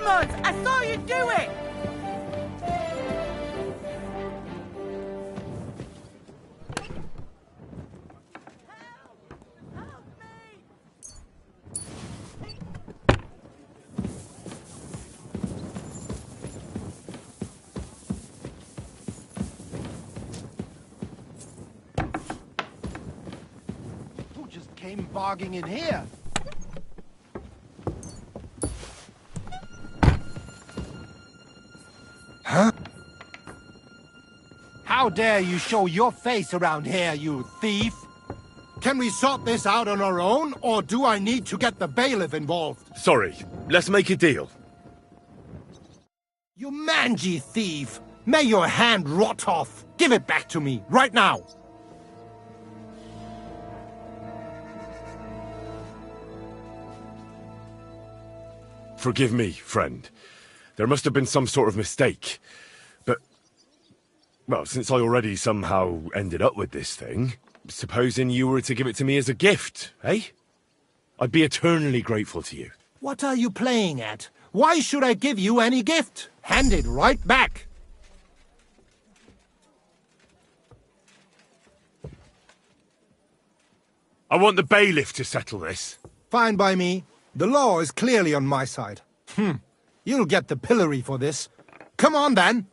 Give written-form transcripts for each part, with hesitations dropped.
Demons! I saw you do it! Who just came barging in here? Huh? How dare you show your face around here, you thief? Can we sort this out on our own, or do I need to get the bailiff involved? Sorry, let's make a deal. You mangy thief! May your hand rot off! Give it back to me, right now! Forgive me, friend. There must have been some sort of mistake. But, well, since I already somehow ended up with this thing, supposing you were to give it to me as a gift, eh? I'd be eternally grateful to you. What are you playing at? Why should I give you any gift? Hand it right back! I want the bailiff to settle this. Fine by me. The law is clearly on my side. You'll get the pillory for this. Come on, then!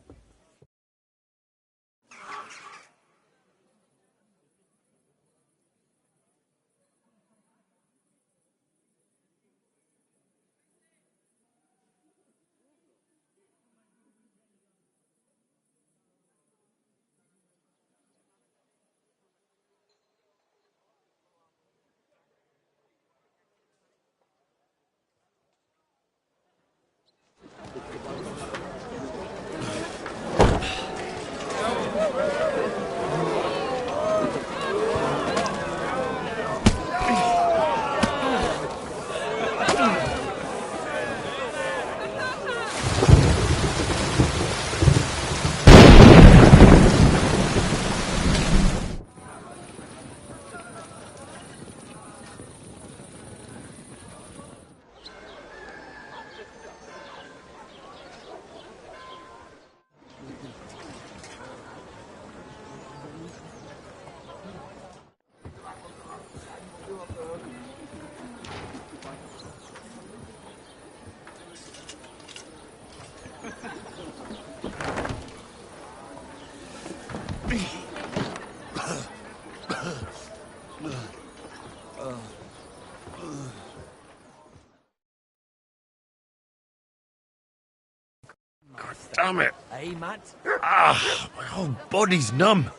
Damn it! Hey, Matt. Ah, my whole body's numb.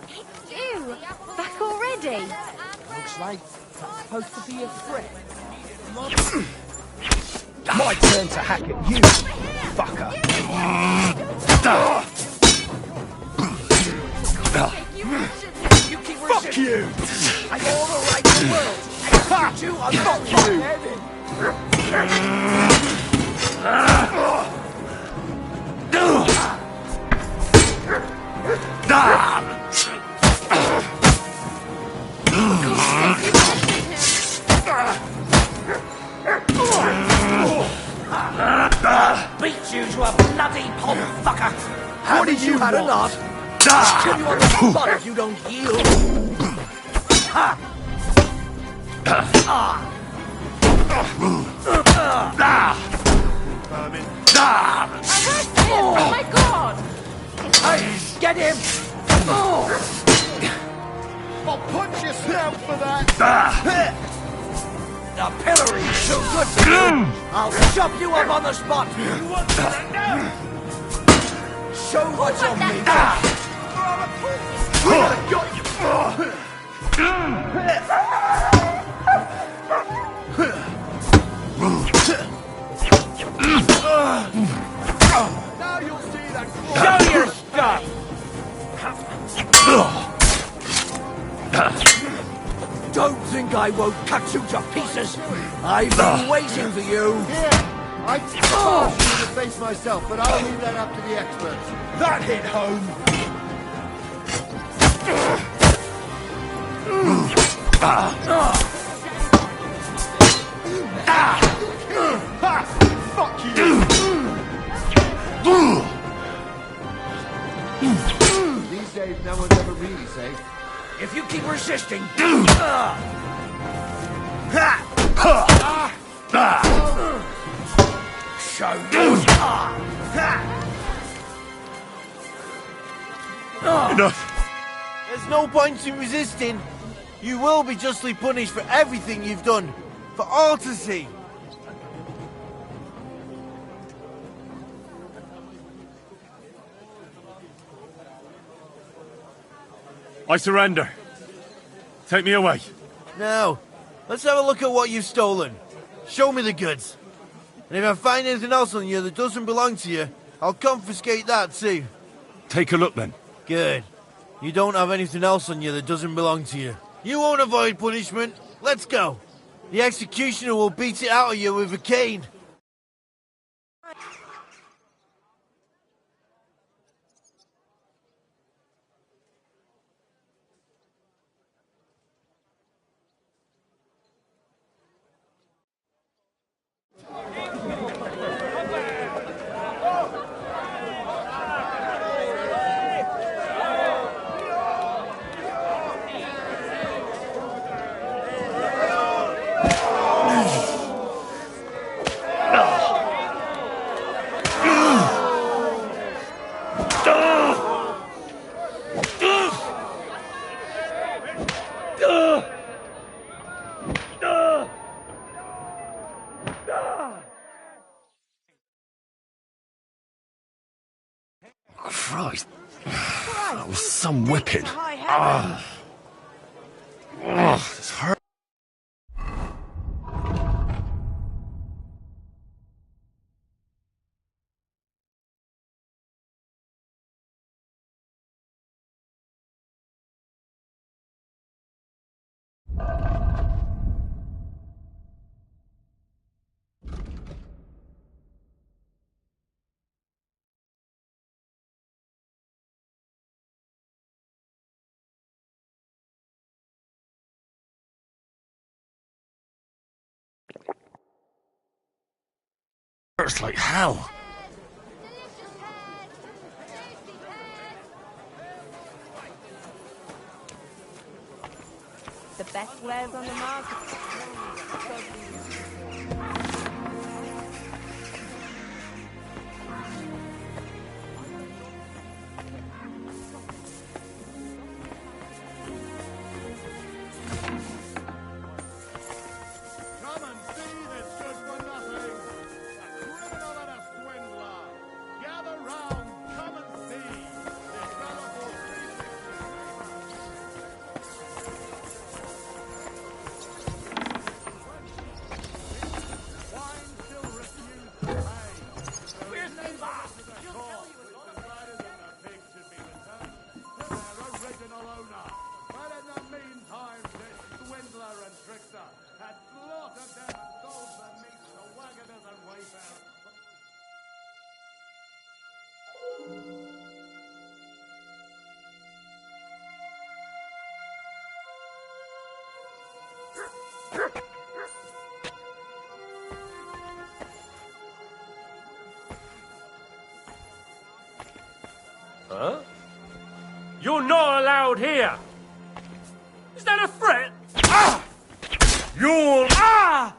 It's you! Back already? Looks like that's supposed to be a threat. My turn to hack at you, fucker. Fuck you! I got all the right in the world. Except you are beat you to a bloody pulp, fucker! What did you had enough? I'll kill you on the spot if you don't yield! Oh my god! Hey, get him! I'll punch yourself for that! The pillory's too good for you! I'll chop you up on the spot! Show what's on me! Got you! Now you'll see that. Show your stuff! Don't think I won't cut you to pieces. I've been waiting for you. I'd smash you in the face myself, but I'll leave that up to the experts. That hit home! Fuck you! These days, no one's ever really safe. If you keep resisting... Show you... Enough! There's no point in resisting. You will be justly punished for everything you've done. For all to see. I surrender. Take me away. Now, let's have a look at what you've stolen. Show me the goods. And if I find anything else on you that doesn't belong to you, I'll confiscate that too. Take a look then. Good. You don't have anything else on you that doesn't belong to you. You won't avoid punishment. Let's go. The executioner will beat it out of you with a cane. Christ. That was some whipping. High heaven. This hurt. Hurts like hell. The best wares on the market. Come and see this good for nothing! A criminal and a swindler! Gather round, come and see! Developable 360. Wine still refused to pay. Where's the boss? Decided that the pig should be returned to their original owner. But in the meantime, this swindler and trickster had slaughtered them and sold the meat to wagoners and wayfarers. Huh? You're not allowed here! Is that a threat? Ah! You're... Ah!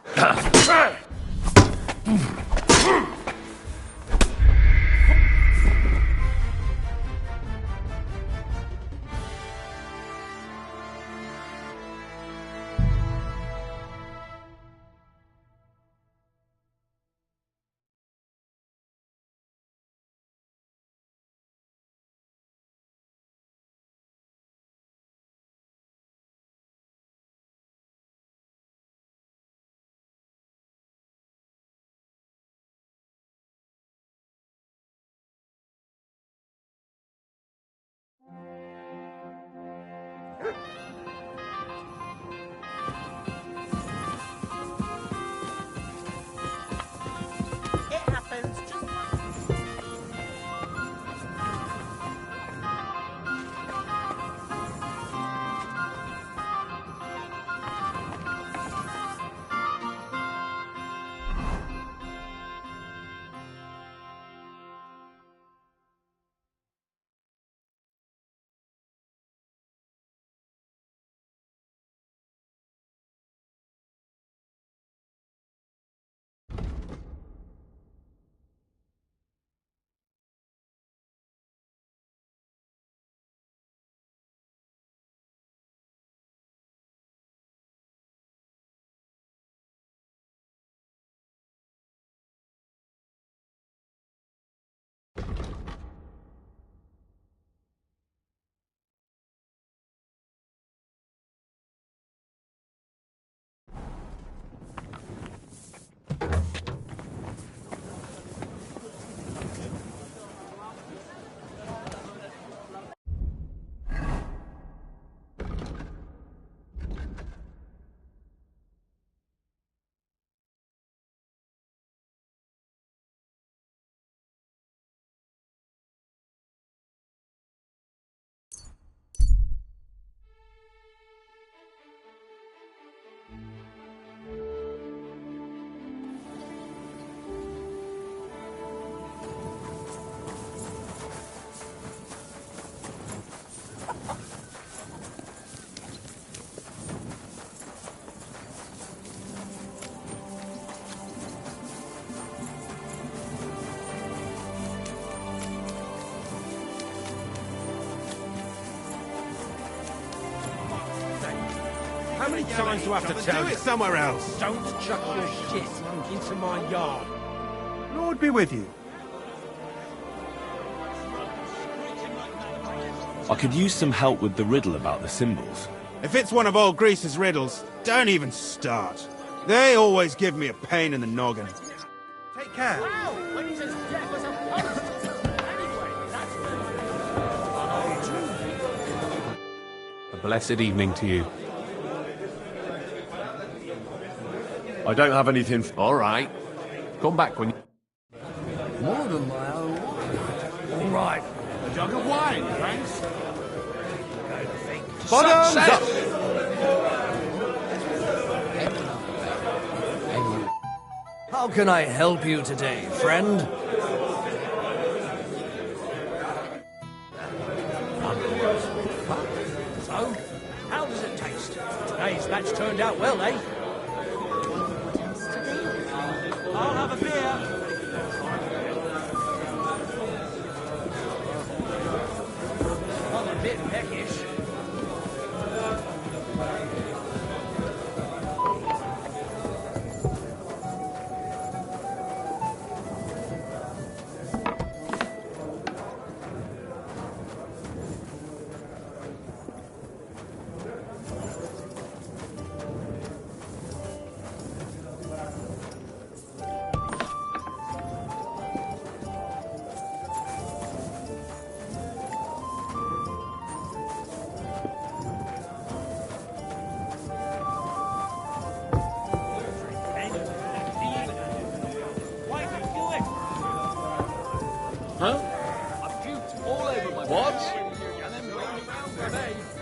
many times do I have to tell you? somewhere else. Don't chuck your shit into my yard. Lord be with you. I could use some help with the riddle about the symbols. If it's one of old Grease's riddles, don't even start. They always give me a pain in the noggin. Take care. A blessed evening to you. I don't have anything... All right. Come back when you... More than my own wife. All right. A jug of wine, thanks. Bottoms up! How can I help you today, friend? So, how does it taste? Today's batch turned out well, eh? I'll have a beer. I'm a bit peckish.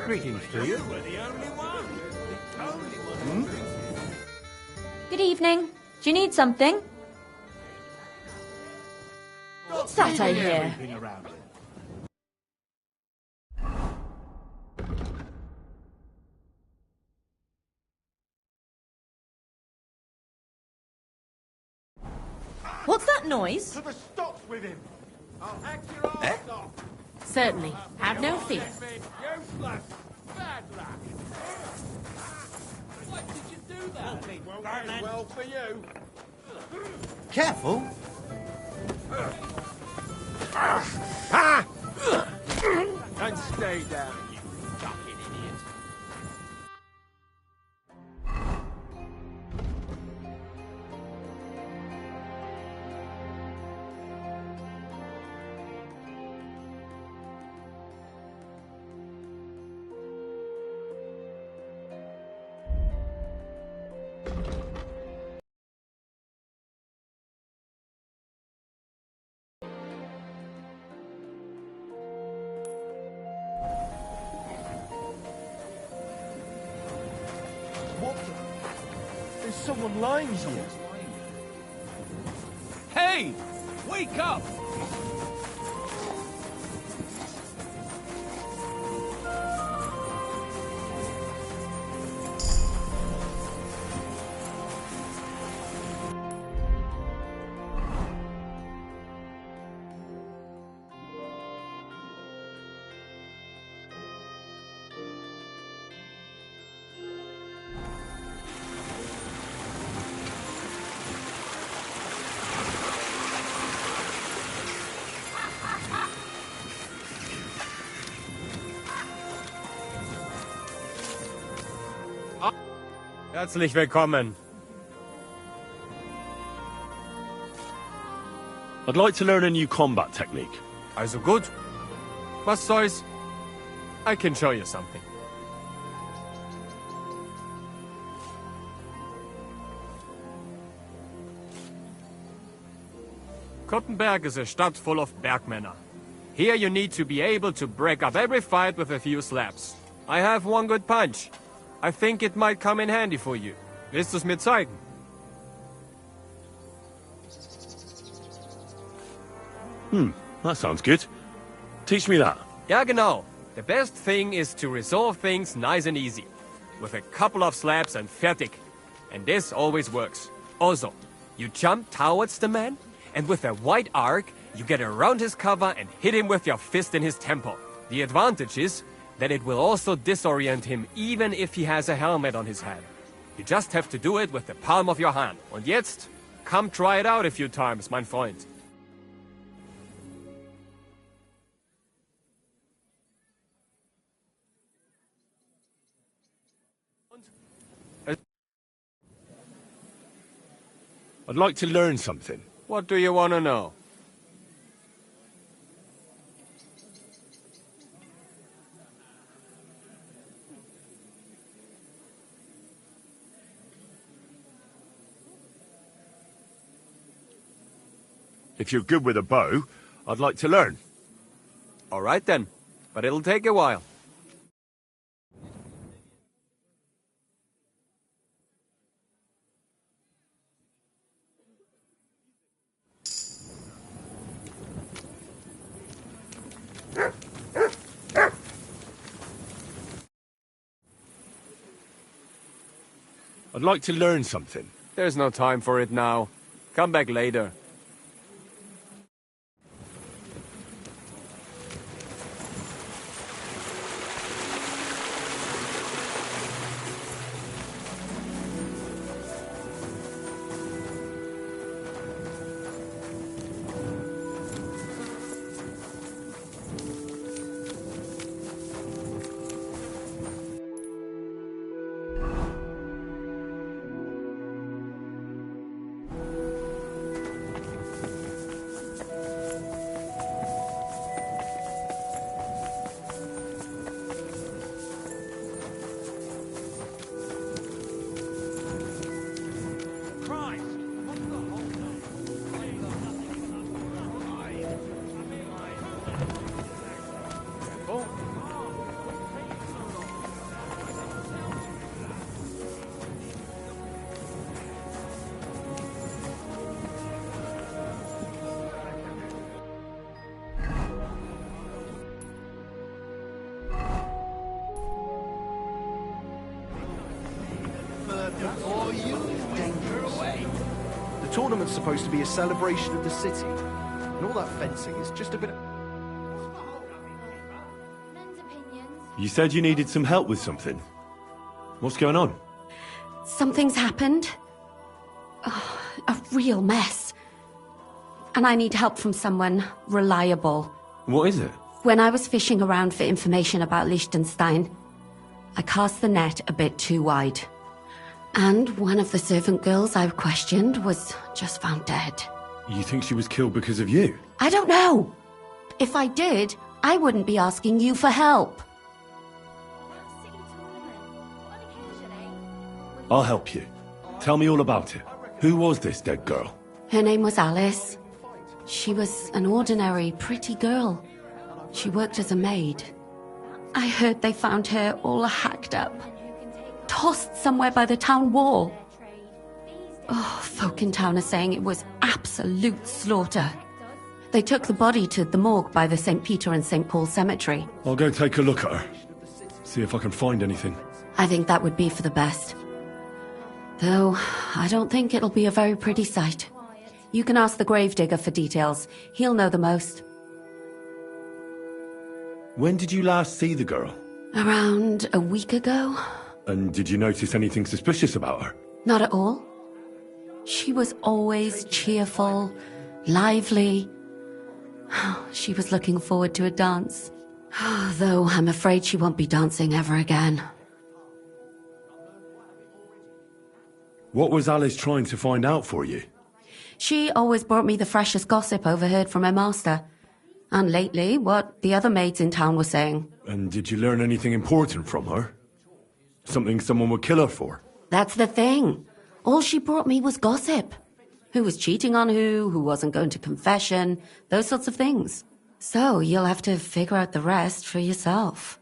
Greetings to you. Good evening. Do you need something? What's that I hear? What's that noise? To the stop with him. I'll hack your arse off. Certainly. Have no fear. Useless. Bad luck. Why did you do that? Won't end well for you. Careful. And stay down, you fucking idiot. What the? There's someone lying here. Hey! Wake up! Herzlich willkommen. I'd like to learn a new combat technique. Also gut. Was soll's? I can show you something. Kottenberg is a stadt full of bergmänner. Here you need to be able to break up every fight with a few slaps. I have one good punch. I think it might come in handy for you. Willst du's mir zeigen? That sounds good. Teach me that. Ja, genau. The best thing is to resolve things nice and easy. With a couple of slaps and fertig. And this always works. Also, you jump towards the man, and with a wide arc, you get around his cover and hit him with your fist in his temple. The advantage is, then it will also disorient him even if he has a helmet on his head. You just have to do it with the palm of your hand. Und jetzt, come try it out a few times, mein Freund. I'd like to learn something. What do you want to know? If you're good with a bow, I'd like to learn. All right then, but it'll take a while. I'd like to learn something. There's no time for it now. Come back later. The tournament's supposed to be a celebration of the city, and all that fencing is just a bit of... You said you needed some help with something. What's going on? Something's happened. Oh, a real mess. And I need help from someone reliable. What is it? When I was fishing around for information about Liechtenstein, I cast the net a bit too wide. And one of the servant girls I questioned was just found dead. You think she was killed because of you? I don't know. If I did, I wouldn't be asking you for help. I'll help you. Tell me all about it. Who was this dead girl? Her name was Alice. She was an ordinary, pretty girl. She worked as a maid. I heard they found her all hacked up, tossed somewhere by the town wall. Oh, folk in town are saying it was absolute slaughter. They took the body to the morgue by the St. Peter and St. Paul cemetery. I'll go take a look at her. See if I can find anything. I think that would be for the best. Though, I don't think it'll be a very pretty sight. You can ask the gravedigger for details. He'll know the most. When did you last see the girl? Around a week ago? And did you notice anything suspicious about her? Not at all. She was always cheerful, lively. She was looking forward to a dance. Though I'm afraid she won't be dancing ever again. What was Alice trying to find out for you? She always brought me the freshest gossip overheard from her master. And lately, what the other maids in town were saying. And did you learn anything important from her? Something someone would kill her for? That's the thing. All she brought me was gossip. Who was cheating on who wasn't going to confession, those sorts of things. So you'll have to figure out the rest for yourself.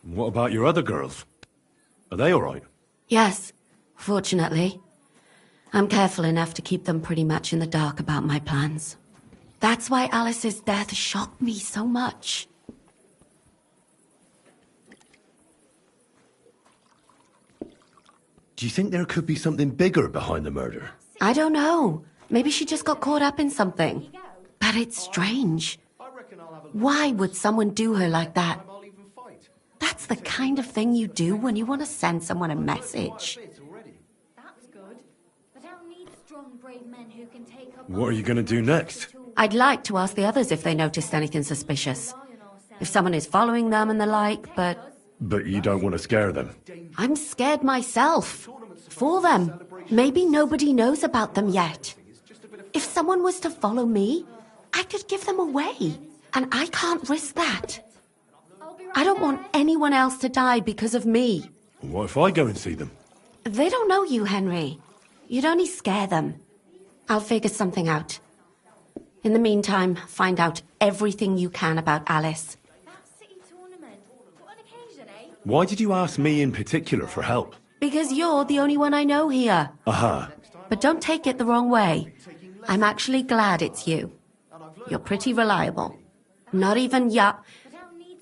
What about your other girls? Are they all right? Yes, fortunately. I'm careful enough to keep them pretty much in the dark about my plans. That's why Alice's death shocked me so much. Do you think there could be something bigger behind the murder? I don't know. Maybe she just got caught up in something. But it's strange. Why would someone do her like that? the kind of thing you do when you want to send someone a message. That's good. But I'll need strong, brave men who can take up... What are you going to do next? I'd like to ask the others if they noticed anything suspicious. If someone is following them and the like, but... But you don't want to scare them. I'm scared myself. For them. Maybe nobody knows about them yet. If someone was to follow me, I could give them away. And I can't risk that. I don't want anyone else to die because of me. What if I go and see them? They don't know you, Henry. You'd only scare them. I'll figure something out. In the meantime, find out everything you can about Alice. Why did you ask me in particular for help? Because you're the only one I know here. Aha. But don't take it the wrong way. I'm actually glad it's you. You're pretty reliable. Not even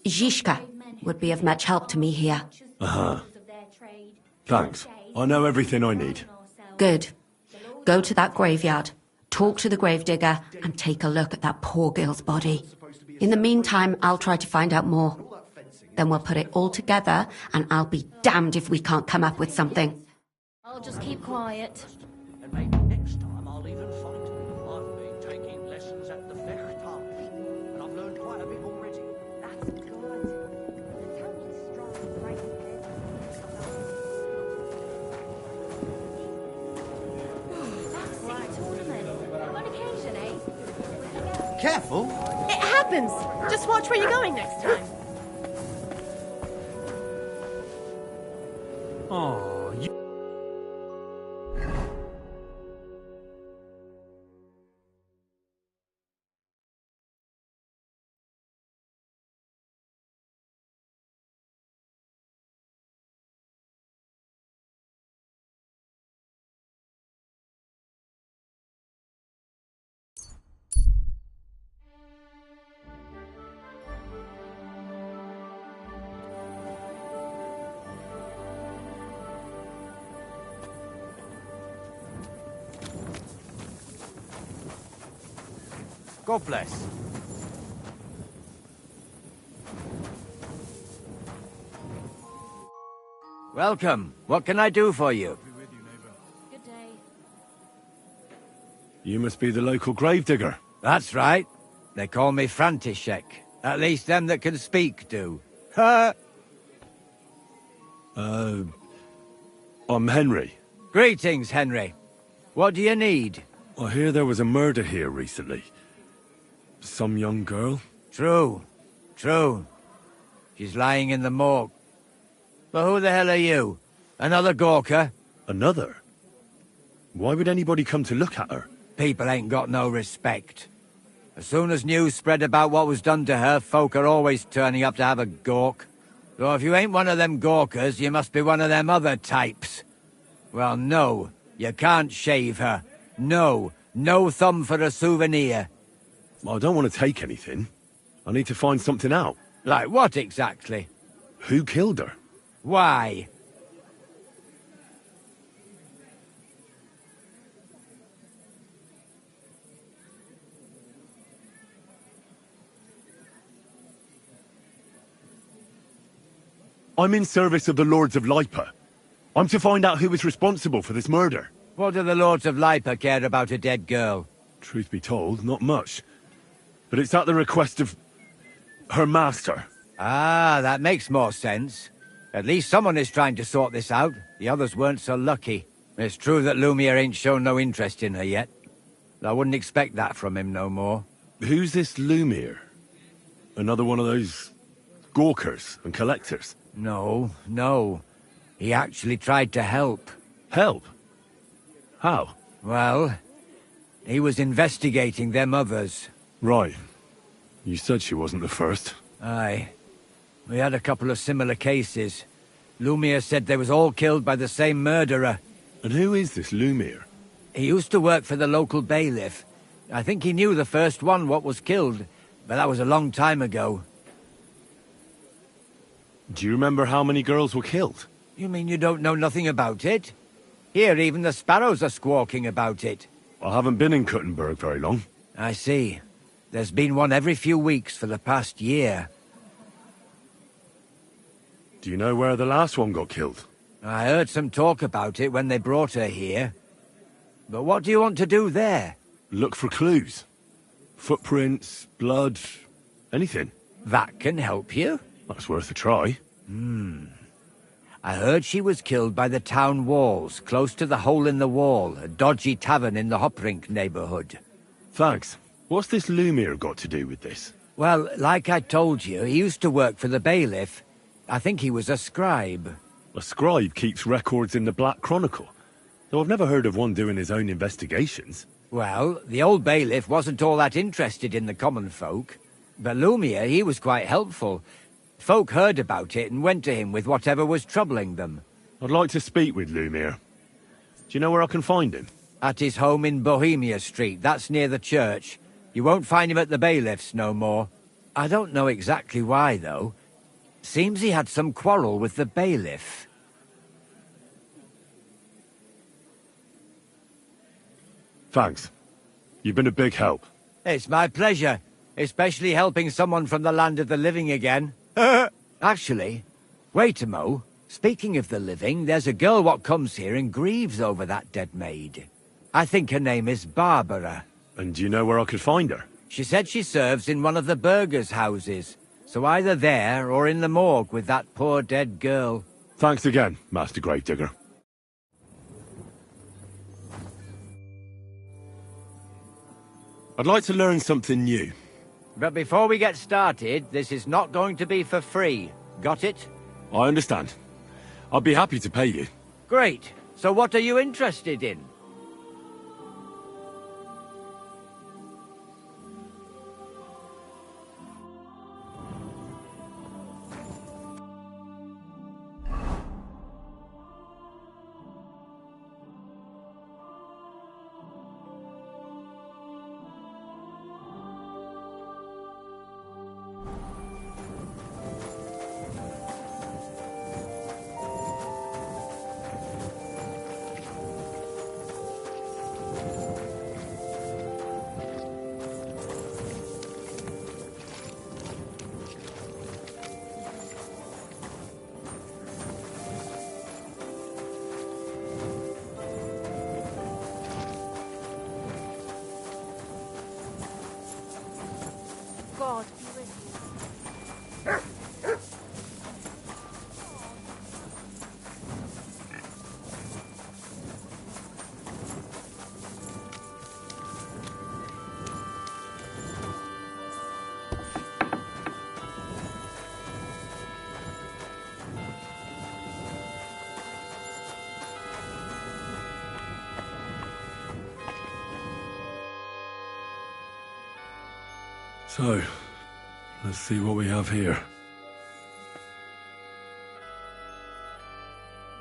Zhishka would be of much help to me here. Uh-huh. Thanks. I know everything I need. Good. Go to that graveyard, talk to the gravedigger, and take a look at that poor girl's body. In the meantime, I'll try to find out more. Then we'll put it all together, and I'll be damned if we can't come up with something. I'll just keep quiet. And maybe next time I'll even fight. I've been taking lessons at the Fechthaus, and I've learned quite a bit already. That's good. Tell me strong, brave That's the tournament. On occasion, eh? Careful. It happens. Just watch where you're going next time. Oh, you... God bless. Welcome. What can I do for you? Good day. You must be the local gravedigger. That's right. They call me František. At least them that can speak do. Ha! I'm Henry. Greetings, Henry. What do you need? I hear there was a murder here recently. Some young girl? True. True. She's lying in the morgue. But who the hell are you? Another Gawker? Another? Why would anybody come to look at her? People ain't got no respect. As soon as news spread about what was done to her, folk are always turning up to have a gawk. So if you ain't one of them Gawkers, you must be one of them other types. Well, no. You can't shave her. No. No thumb for a souvenir. I don't want to take anything. I need to find something out. Like what exactly? Who killed her? Why? I'm in service of the Lords of Lipa. I'm to find out who was responsible for this murder. What do the Lords of Lipa care about a dead girl? Truth be told, not much. But it's at the request of her master. Ah, that makes more sense. At least someone is trying to sort this out. The others weren't so lucky. It's true that Lumiere ain't shown no interest in her yet. I wouldn't expect that from him no more. Who's this Lumiere? Another one of those gawkers and collectors? No, no. He actually tried to help. Help? How? Well, he was investigating them others. Right. You said she wasn't the first. Aye. We had a couple of similar cases. Lumiere said they was all killed by the same murderer. And who is this Lumiere? He used to work for the local bailiff. I think he knew the first one what was killed, but that was a long time ago. Do you remember how many girls were killed? You mean you don't know nothing about it? Here, even the sparrows are squawking about it. I haven't been in Kuttenberg very long. I see. There's been one every few weeks for the past year. Do you know where the last one got killed? I heard some talk about it when they brought her here. But what do you want to do there? Look for clues. Footprints, blood, anything. That can help you. That's worth a try. I heard she was killed by the town walls, close to the Hole in the Wall, a dodgy tavern in the Hoprink neighborhood. Thanks. What's this Lumir got to do with this? Well, like I told you, he used to work for the bailiff. I think he was a scribe. A scribe keeps records in the Black Chronicle, though I've never heard of one doing his own investigations. Well, the old bailiff wasn't all that interested in the common folk. But Lumia, he was quite helpful. Folk heard about it and went to him with whatever was troubling them. I'd like to speak with Lumir. Do you know where I can find him? At his home in Bohemia Street, that's near the church. You won't find him at the bailiff's no more. I don't know exactly why, though. Seems he had some quarrel with the bailiff. Thanks. You've been a big help. It's my pleasure, especially helping someone from the land of the living again. Actually, wait a mo. Speaking of the living, there's a girl what comes here and grieves over that dead maid. I think her name is Barbara. And do you know where I could find her? She said she serves in one of the burgers' houses, so either there or in the morgue with that poor dead girl. Thanks again, Master Gravedigger. I'd like to learn something new. But before we get started, this is not going to be for free. Got it? I understand. I'd be happy to pay you. Great. So what are you interested in? God be with you. So, let's see what we have here.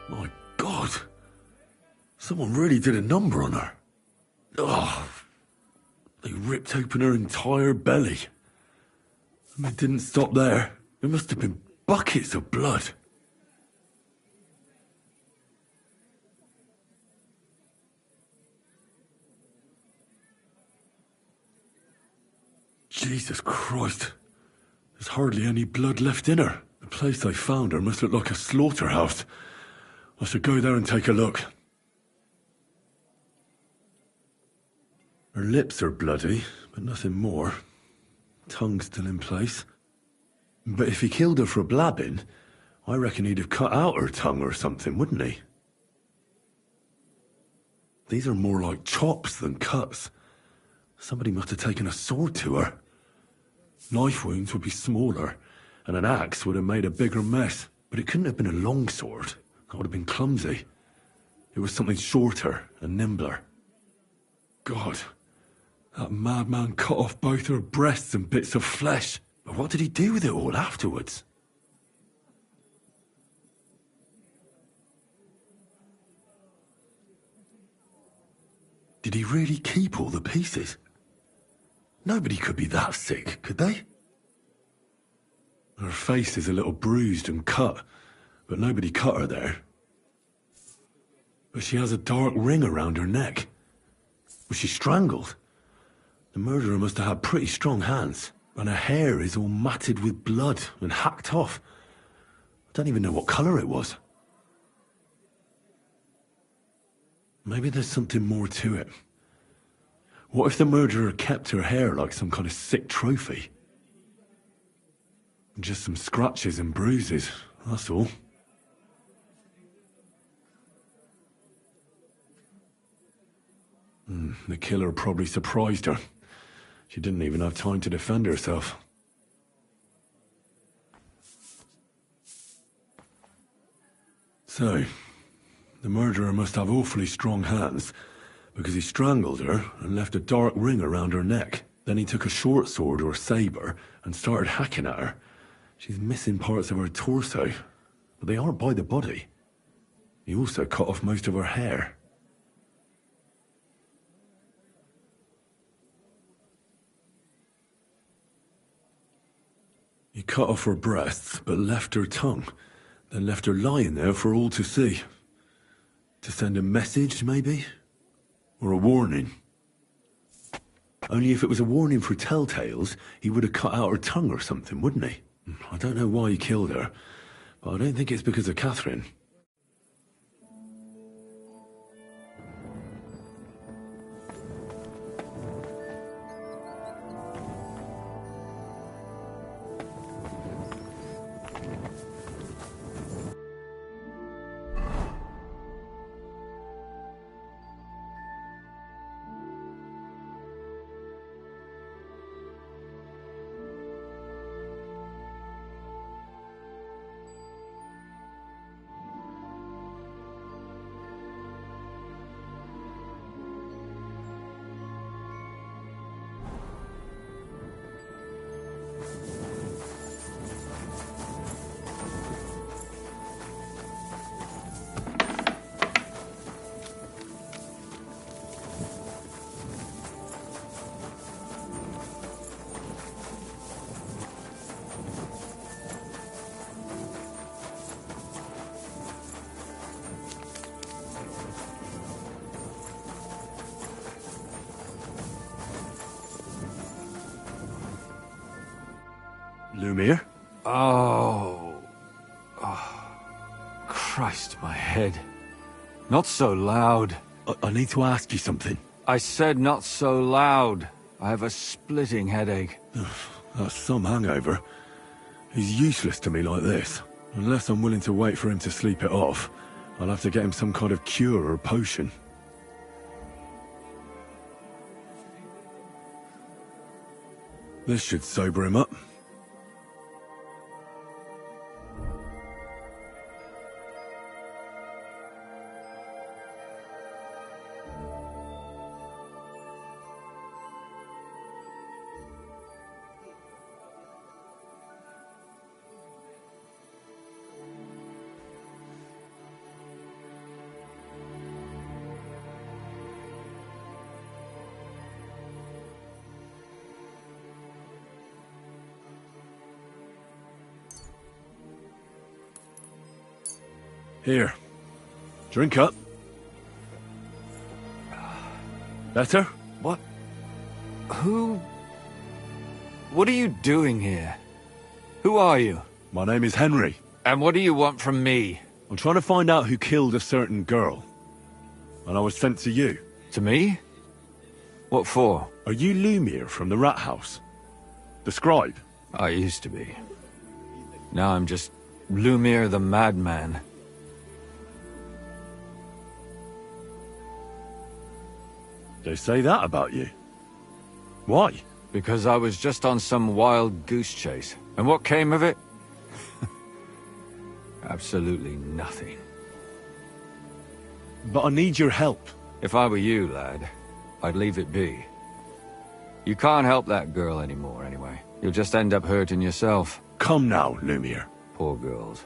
My God! Someone really did a number on her. Oh, they ripped open her entire belly. And they didn't stop there. There must have been buckets of blood. Jesus Christ. There's hardly any blood left in her. The place they found her must look like a slaughterhouse. I should go there and take a look. Her lips are bloody, but nothing more. Tongue's still in place. But if he killed her for blabbing, I reckon he'd have cut out her tongue or something, wouldn't he? These are more like chops than cuts. Somebody must have taken a sword to her. Knife wounds would be smaller, and an axe would have made a bigger mess. But it couldn't have been a long sword. That would have been clumsy. It was something shorter and nimbler. God, that madman cut off both her breasts and bits of flesh. But what did he do with it all afterwards? Did he really keep all the pieces? Nobody could be that sick, could they? Her face is a little bruised and cut, but nobody cut her there. But she has a dark ring around her neck. Was she strangled? The murderer must have had pretty strong hands, and her hair is all matted with blood and hacked off. Don't even know what colour it was. Maybe there's something more to it. What if the murderer kept her hair like some kind of sick trophy? Just some scratches and bruises, that's all. The killer probably surprised her. She didn't even have time to defend herself. So, the murderer must have awfully strong hands, because he strangled her and left a dark ring around her neck. Then he took a short sword or saber and started hacking at her. She's missing parts of her torso, but they aren't by the body. He also cut off most of her hair. He cut off her breasts, but left her tongue, then left her lying there for all to see. To send a message, maybe? Or a warning? Only if it was a warning for telltales, he would have cut out her tongue or something, wouldn't he? I don't know why he killed her, but I don't think it's because of Catherine. Lumiere? Oh. Christ, my head. Not so loud. I need to ask you something. I said not so loud. I have a splitting headache. That's some hangover. He's useless to me like this. Unless I'm willing to wait for him to sleep it off, I'll have to get him some kind of cure or potion. This should sober him up. Here. Drink up. Better? What? Who? What are you doing here? Who are you? My name is Henry. And what do you want from me? I'm trying to find out who killed a certain girl. And I was sent to you. To me? What for? Are you Lumiere from the Rat House? The scribe? I used to be. Now I'm just Lumiere the Madman. They say that about you. Why? Because I was just on some wild goose chase. And what came of it? Absolutely nothing. But I need your help. If I were you, lad, I'd leave it be. You can't help that girl anymore, anyway. You'll just end up hurting yourself. Come now, Lumiere. Poor girls.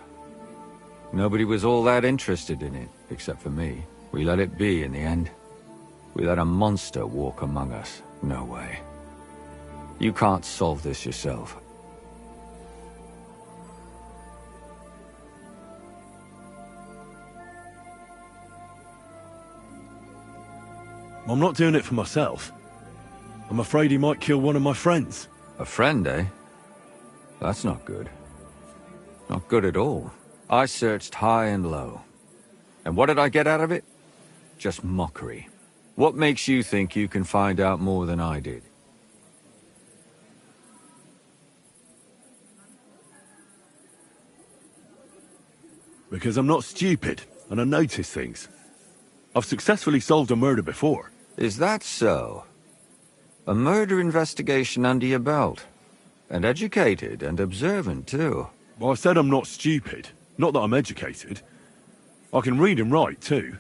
Nobody was all that interested in it, except for me. We let it be in the end. We let a monster walk among us. No way. You can't solve this yourself. I'm not doing it for myself. I'm afraid he might kill one of my friends. A friend, eh? That's not good. Not good at all. I searched high and low. And what did I get out of it? Just mockery. What makes you think you can find out more than I did? Because I'm not stupid, and I notice things. I've successfully solved a murder before. Is that so? A murder investigation under your belt. And educated and observant, too. Well, I said I'm not stupid. Not that I'm educated. I can read and write, too.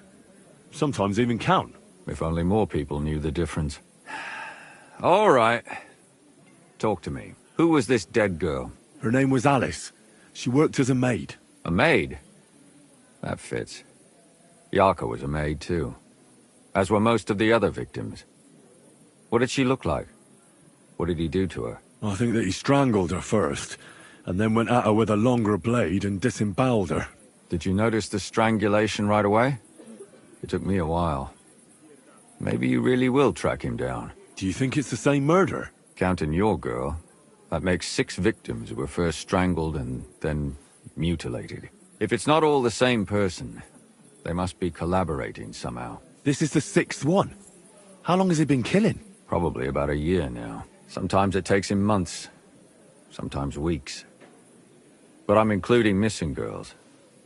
Sometimes even count. If only more people knew the difference. All right. Talk to me. Who was this dead girl? Her name was Alice. She worked as a maid. A maid? That fits. Yarka was a maid, too. As were most of the other victims. What did she look like? What did he do to her? I think that he strangled her first, and then went at her with a longer blade and disemboweled her. Did you notice the strangulation right away? It took me a while. Maybe you really will track him down. Do you think it's the same murder? Counting your girl, that makes 6 victims who were first strangled and then mutilated. If it's not all the same person, they must be collaborating somehow. This is the 6th one. How long has he been killing? Probably about a year now. Sometimes it takes him months, sometimes weeks. But I'm including missing girls,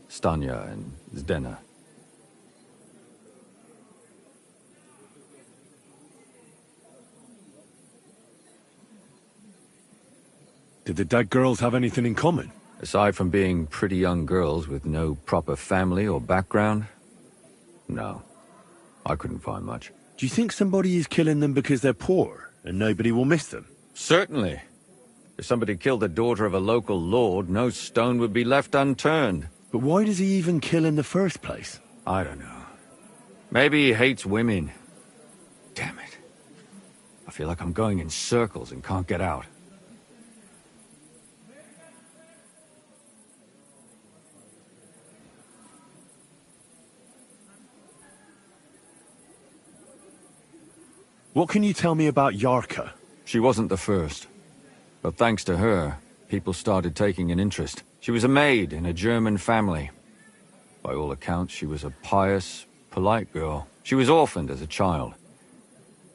Stanya and Zdena. Did the dead girls have anything in common? Aside from being pretty young girls with no proper family or background, no. I couldn't find much. Do you think somebody is killing them because they're poor and nobody will miss them? Certainly. If somebody killed the daughter of a local lord, no stone would be left unturned. But why does he even kill in the first place? I don't know. Maybe he hates women. Damn it. I feel like I'm going in circles and can't get out. What can you tell me about Yarka? She wasn't the first. But thanks to her, people started taking an interest. She was a maid in a German family. By all accounts, she was a pious, polite girl. She was orphaned as a child.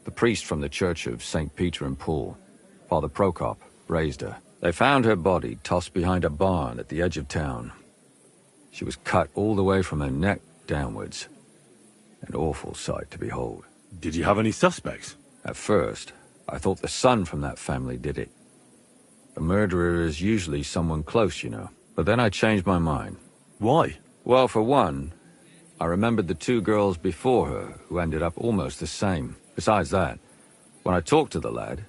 The priest from the Church of St. Peter and Paul, Father Prokop, raised her. They found her body tossed behind a barn at the edge of town. She was cut all the way from her neck downwards. An awful sight to behold. Did you have any suspects? At first, I thought the son from that family did it. A murderer is usually someone close, you know. But then I changed my mind. Why? Well, for one, I remembered the 2 girls before her who ended up almost the same. Besides that, when I talked to the lad,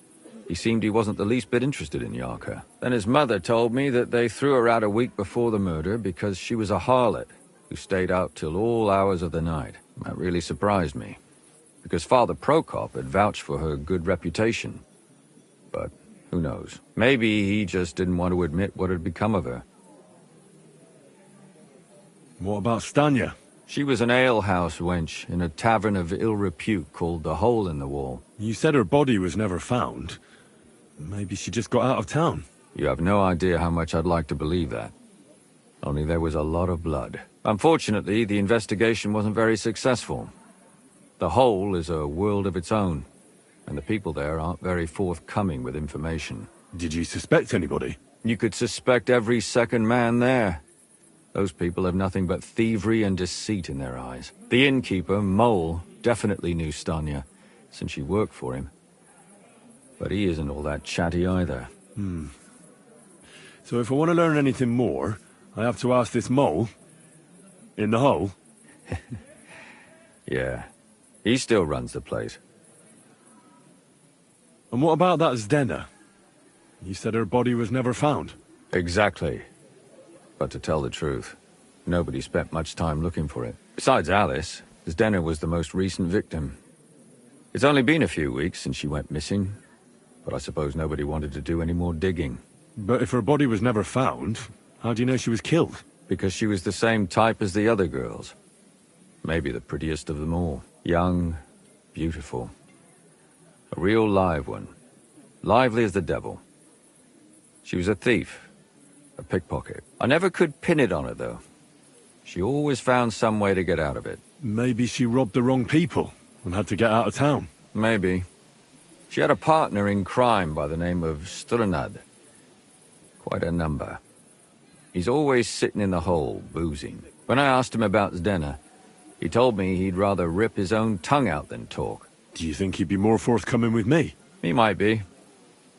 he seemed he wasn't the least bit interested in Yarka. Then his mother told me that they threw her out a week before the murder because she was a harlot who stayed out till all hours of the night. That really surprised me, because Father Prokop had vouched for her good reputation. But who knows? Maybe he just didn't want to admit what had become of her. What about Stanya? She was an alehouse wench in a tavern of ill repute called the Hole in the Wall. You said her body was never found. Maybe she just got out of town. You have no idea how much I'd like to believe that. Only there was a lot of blood. Unfortunately, the investigation wasn't very successful. The Hole is a world of its own, and the people there aren't very forthcoming with information. Did you suspect anybody? You could suspect every second man there. Those people have nothing but thievery and deceit in their eyes. The innkeeper, Mole, definitely knew Stanya, since she worked for him. But he isn't all that chatty either. So if I want to learn anything more, I have to ask this Mole? In the hole? Yeah. He still runs the place. And what about that Zdena? You said her body was never found. Exactly. But to tell the truth, nobody spent much time looking for it. Besides Alice, Zdena was the most recent victim. It's only been a few weeks since she went missing, but I suppose nobody wanted to do any more digging. But if her body was never found, how do you know she was killed? Because she was the same type as the other girls. Maybe the prettiest of them all. Young, beautiful. A real live one. Lively as the devil. She was a thief. A pickpocket. I never could pin it on her, though. She always found some way to get out of it. Maybe she robbed the wrong people and had to get out of town. Maybe. She had a partner in crime by the name of Strunad. Quite a number. He's always sitting in the hole, boozing. When I asked him about Zdena, he told me he'd rather rip his own tongue out than talk. Do you think he'd be more forthcoming with me? He might be.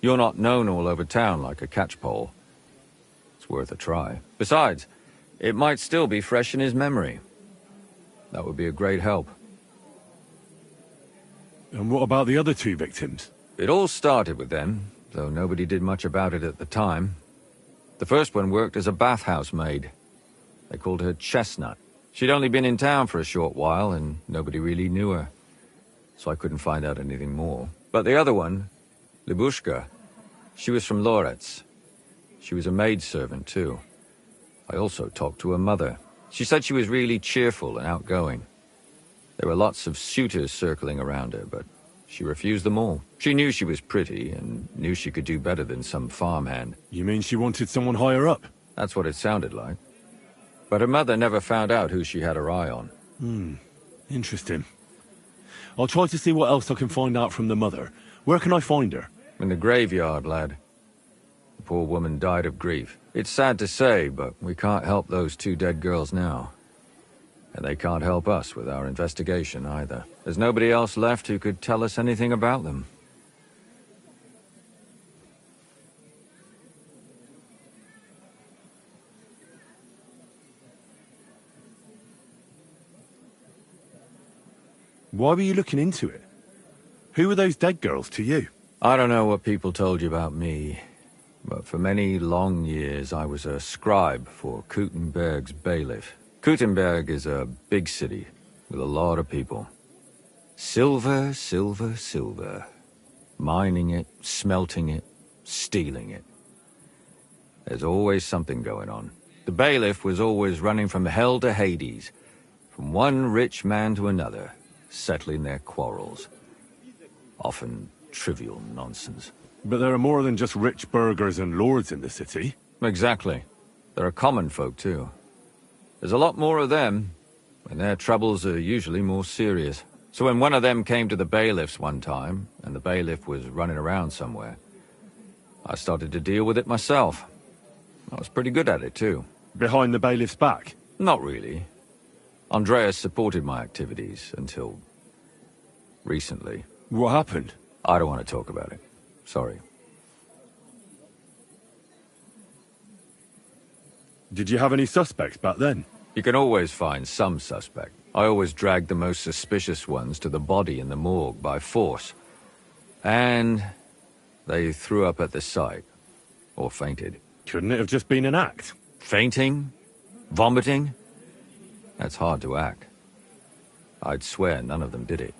You're not known all over town like a catchpole. It's worth a try. Besides, it might still be fresh in his memory. That would be a great help. And what about the other 2 victims? It all started with them, though nobody did much about it at the time. The first one worked as a bathhouse maid. They called her Chestnut. She'd only been in town for a short while, and nobody really knew her. So I couldn't find out anything more. But the other one, Libushka, she was from Loretz. She was a maidservant, too. I also talked to her mother. She said she was really cheerful and outgoing. There were lots of suitors circling around her, but she refused them all. She knew she was pretty and knew she could do better than some farmhand. You mean she wanted someone higher up? That's what it sounded like. But her mother never found out who she had her eye on. Interesting. I'll try to see what else I can find out from the mother. Where can I find her? In the graveyard, lad. The poor woman died of grief. It's sad to say, but we can't help those 2 dead girls now. And they can't help us with our investigation either. There's nobody else left who could tell us anything about them. Why were you looking into it? Who were those dead girls to you? I don't know what people told you about me, but for many long years I was a scribe for Kuttenberg's bailiff. Kuttenberg is a big city with a lot of people. Silver, silver, silver. Mining it, smelting it, stealing it. There's always something going on. The bailiff was always running from hell to Hades, from one rich man to another, settling their quarrels. Often trivial nonsense. But there are more than just rich burghers and lords in the city. Exactly. There are common folk, too. There's a lot more of them, and their troubles are usually more serious. So when one of them came to the bailiff's one time, and the bailiff was running around somewhere, I started to deal with it myself. I was pretty good at it, too. Behind the bailiff's back? Not really. Andreas supported my activities until recently. What happened? I don't want to talk about it. Sorry. Did you have any suspects back then? You can always find some suspect. I always dragged the most suspicious ones to the body in the morgue by force. And they threw up at the sight. Or fainted. Couldn't it have just been an act? Fainting? Vomiting? That's hard to act. I'd swear none of them did it.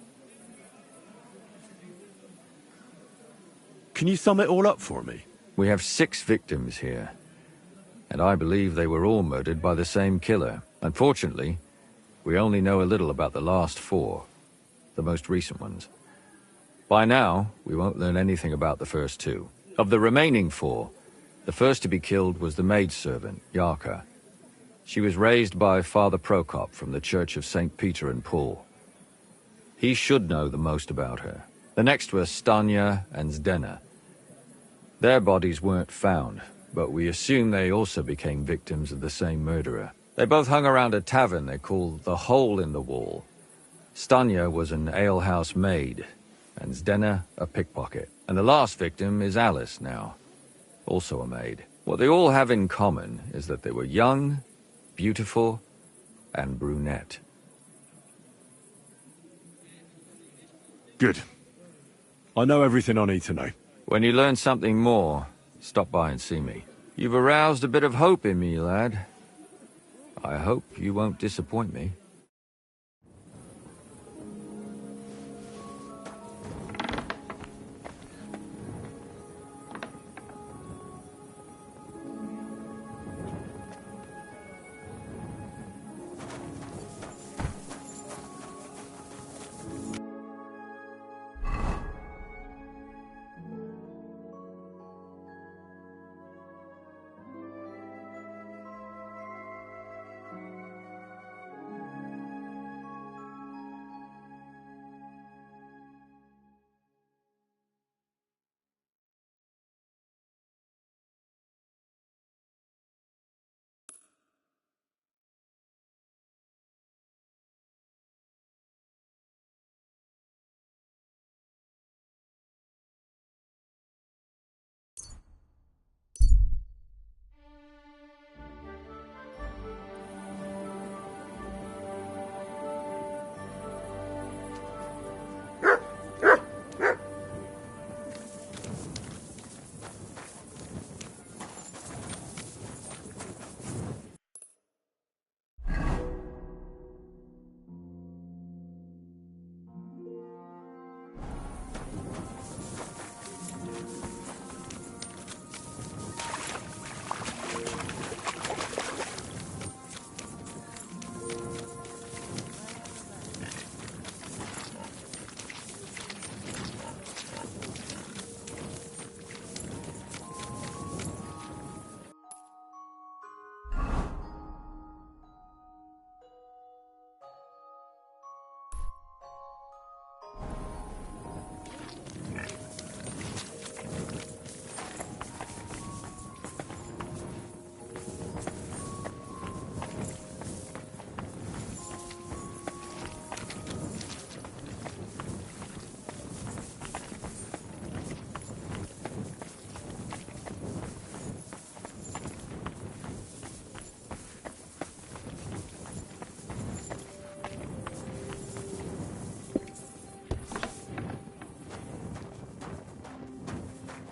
Can you sum it all up for me? We have 6 victims here. And I believe they were all murdered by the same killer. Unfortunately, we only know a little about the last 4, the most recent ones. By now, we won't learn anything about the first 2. Of the remaining 4, the first to be killed was the maidservant, Yarka. She was raised by Father Prokop from the Church of St. Peter and Paul. He should know the most about her. The next were Stanya and Zdena. Their bodies weren't found, but we assume they also became victims of the same murderer. They both hung around a tavern they called the Hole in the Wall. Stanya was an alehouse maid, and Zdena a pickpocket. And the last victim is Alice now, also a maid. What they all have in common is that they were young, beautiful, and brunette. Good. I know everything I need to know. When you learn something more, stop by and see me. You've aroused a bit of hope in me, lad. I hope you won't disappoint me.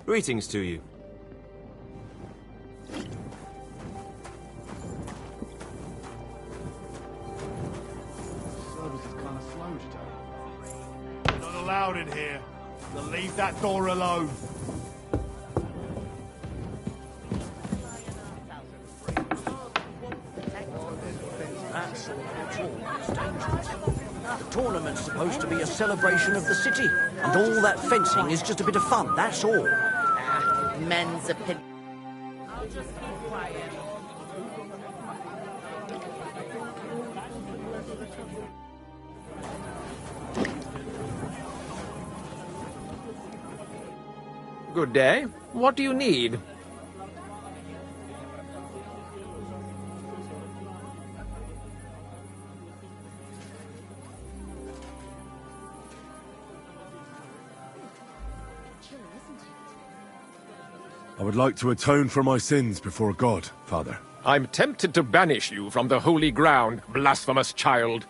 Greetings to you. Service is kind of slow today. Not allowed in here. So leave that door alone. That sort of talk is dangerous. The tournament's supposed to be a celebration of the city, and all that fencing is just a bit of fun, that's all. Men's opinion. I'll just keep quiet. Good day. What do you need? I would like to atone for my sins before God, Father. I'm tempted to banish you from the holy ground, blasphemous child.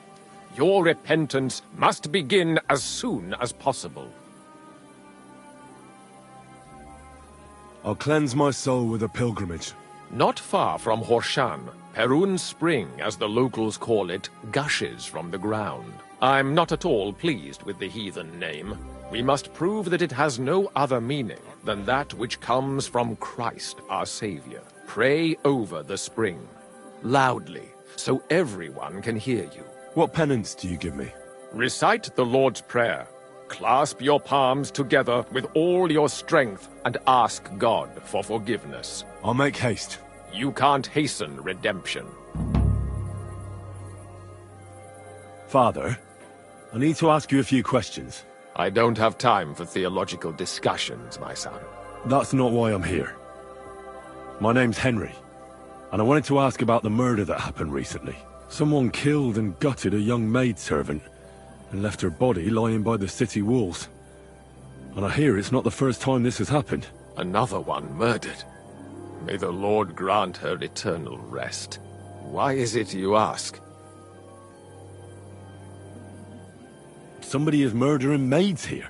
Your repentance must begin as soon as possible. I'll cleanse my soul with a pilgrimage. Not far from Horshan, Perun Spring, as the locals call it, gushes from the ground. I'm not at all pleased with the heathen name. We must prove that it has no other meaning than that which comes from Christ, our Savior. Pray over the spring, loudly, so everyone can hear you. What penance do you give me? Recite the Lord's Prayer. Clasp your palms together with all your strength and ask God for forgiveness. I'll make haste. You can't hasten redemption. Father, I need to ask you a few questions. I don't have time for theological discussions, my son. That's not why I'm here. My name's Henry, and I wanted to ask about the murder that happened recently. Someone killed and gutted a young maidservant and left her body lying by the city walls. And I hear it's not the first time this has happened. Another one murdered. May the Lord grant her eternal rest. Why is it you ask? Somebody is murdering maids here.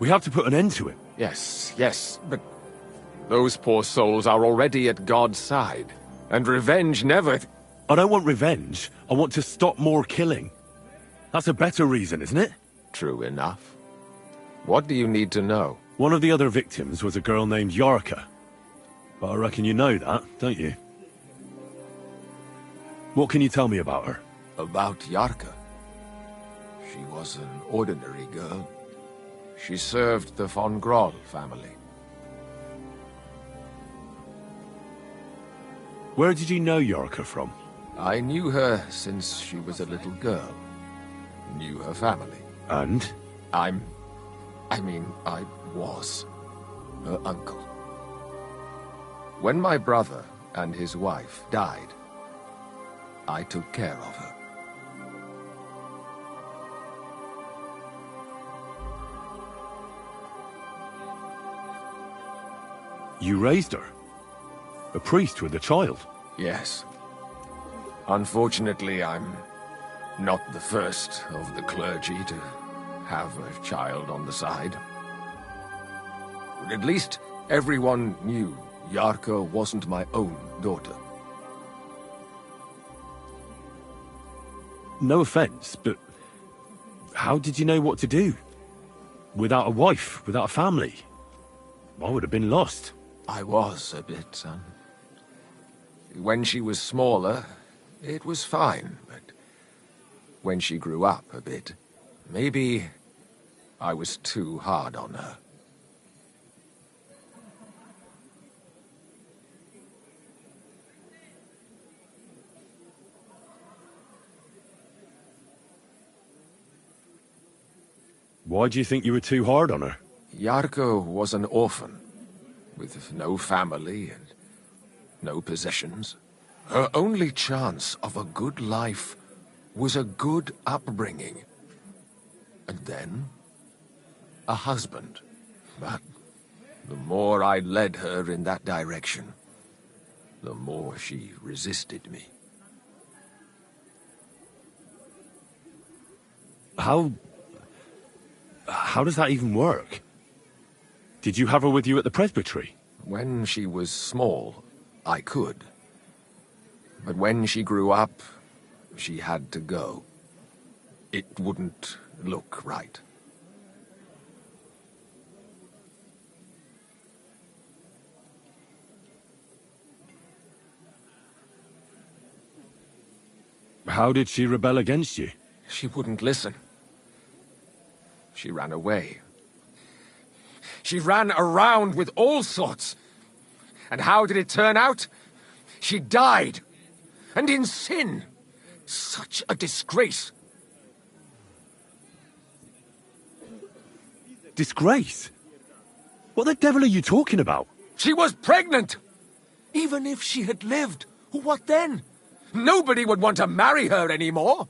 We have to put an end to it. Yes, but those poor souls are already at God's side. And revenge never... I don't want revenge. I want to stop more killing. That's a better reason, isn't it? True enough. What do you need to know? One of the other victims was a girl named Yarka. But I reckon you know that, don't you? What can you tell me about her? About Yarka? She was an ordinary girl. She served the von Groll family. Where did you know Yarka from? I knew her since she was a little girl. Knew her family. And? I was her uncle. When my brother and his wife died, I took care of her. You raised her? A priest with a child? Yes. Unfortunately, I'm not the first of the clergy to have a child on the side. At least everyone knew Yarka wasn't my own daughter. No offense, but how did you know what to do? Without a wife, without a family? I would have been lost. I was a bit, son. When she was smaller, it was fine, but when she grew up a bit, maybe I was too hard on her. Why do you think you were too hard on her? Yarko was an orphan, with no family and no possessions. Her only chance of a good life was a good upbringing. And then, a husband. But the more I led her in that direction, the more she resisted me. How does that even work? Did you have her with you at the presbytery? When she was small, I could. But when she grew up, she had to go. It wouldn't look right. How did she rebel against you? She wouldn't listen. She ran away. She ran around with all sorts. And how did it turn out? She died. And in sin. Such a disgrace. Disgrace? What the devil are you talking about? She was pregnant! Even if she had lived, what then? Nobody would want to marry her anymore.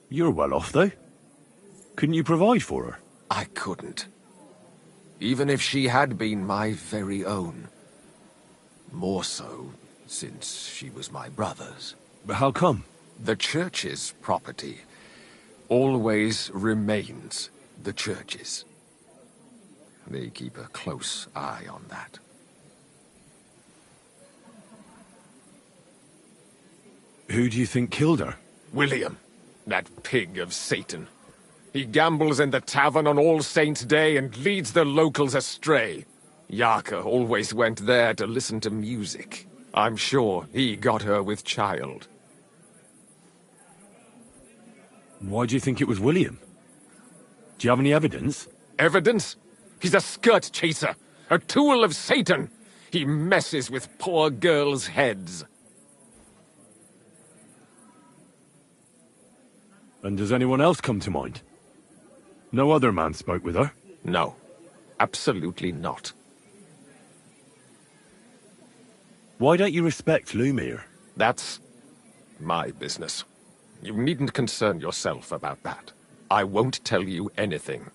You're well off, though. Couldn't you provide for her? I couldn't. Even if she had been my very own. More so, since she was my brother's. But how come? The church's property always remains the church's. They keep a close eye on that. Who do you think killed her? William, that pig of Satan. He gambles in the tavern on All Saints' Day and leads the locals astray. Yaka always went there to listen to music. I'm sure he got her with child. Why do you think it was William? Do you have any evidence? Evidence? He's a skirt chaser, a tool of Satan. He messes with poor girls' heads. And does anyone else come to mind? No other man spoke with her? No, absolutely not. Why don't you respect Lumiere? That's my business. You needn't concern yourself about that. I won't tell you anything.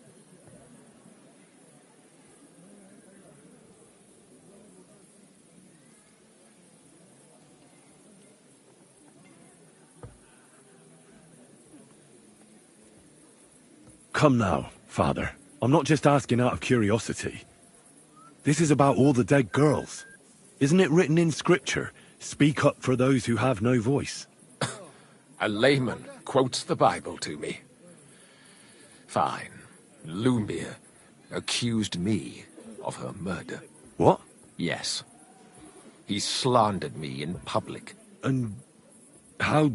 Come now, Father. I'm not just asking out of curiosity. This is about all the dead girls. Isn't it written in Scripture, speak up for those who have no voice? A layman quotes the Bible to me. Fine. Lumiere accused me of her murder. What? Yes. He slandered me in public. And how...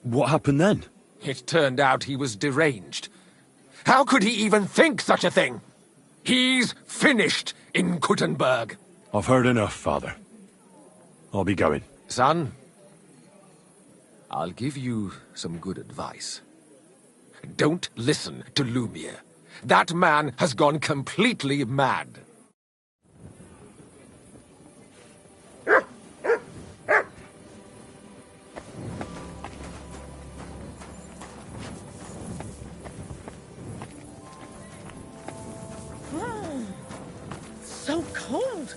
What happened then? It turned out he was deranged. How could he even think such a thing? He's finished in Kuttenberg. I've heard enough, Father. I'll be going. Son, I'll give you some good advice. Don't listen to Lumiere. That man has gone completely mad. So cold.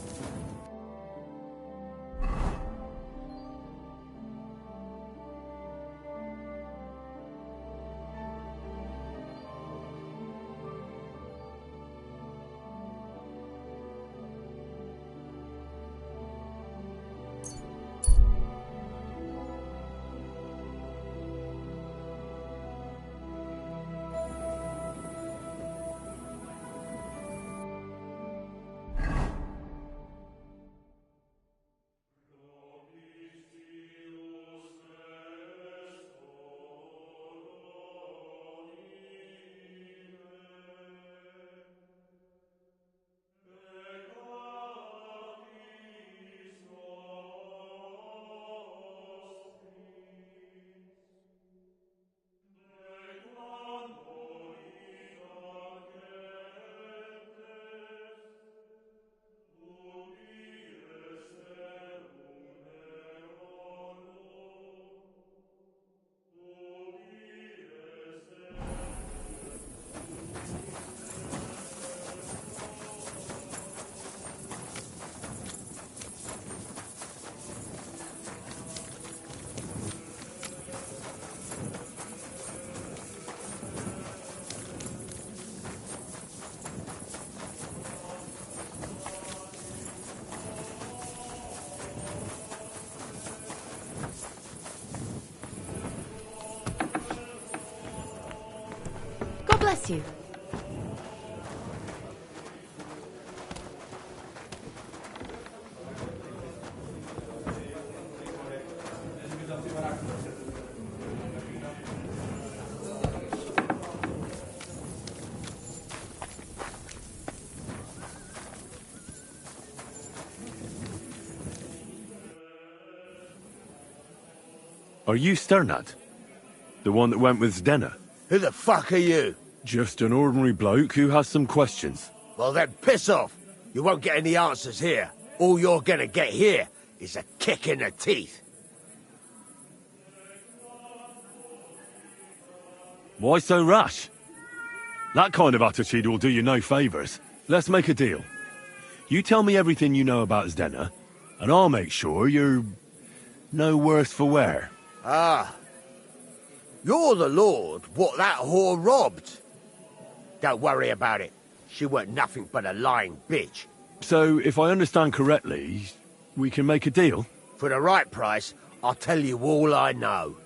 Bless you. Are you Sternad? The one that went with Zdenna? Who the fuck are you? Just an ordinary bloke who has some questions. Well then, piss off. You won't get any answers here. All you're gonna get here is a kick in the teeth. Why so rash? That kind of attitude will do you no favours. Let's make a deal. You tell me everything you know about Zdenna, and I'll make sure you're no worse for wear. Ah. You're the lord what that whore robbed. Don't worry about it. She weren't nothing but a lying bitch. So, if I understand correctly, we can make a deal? For the right price, I'll tell you all I know.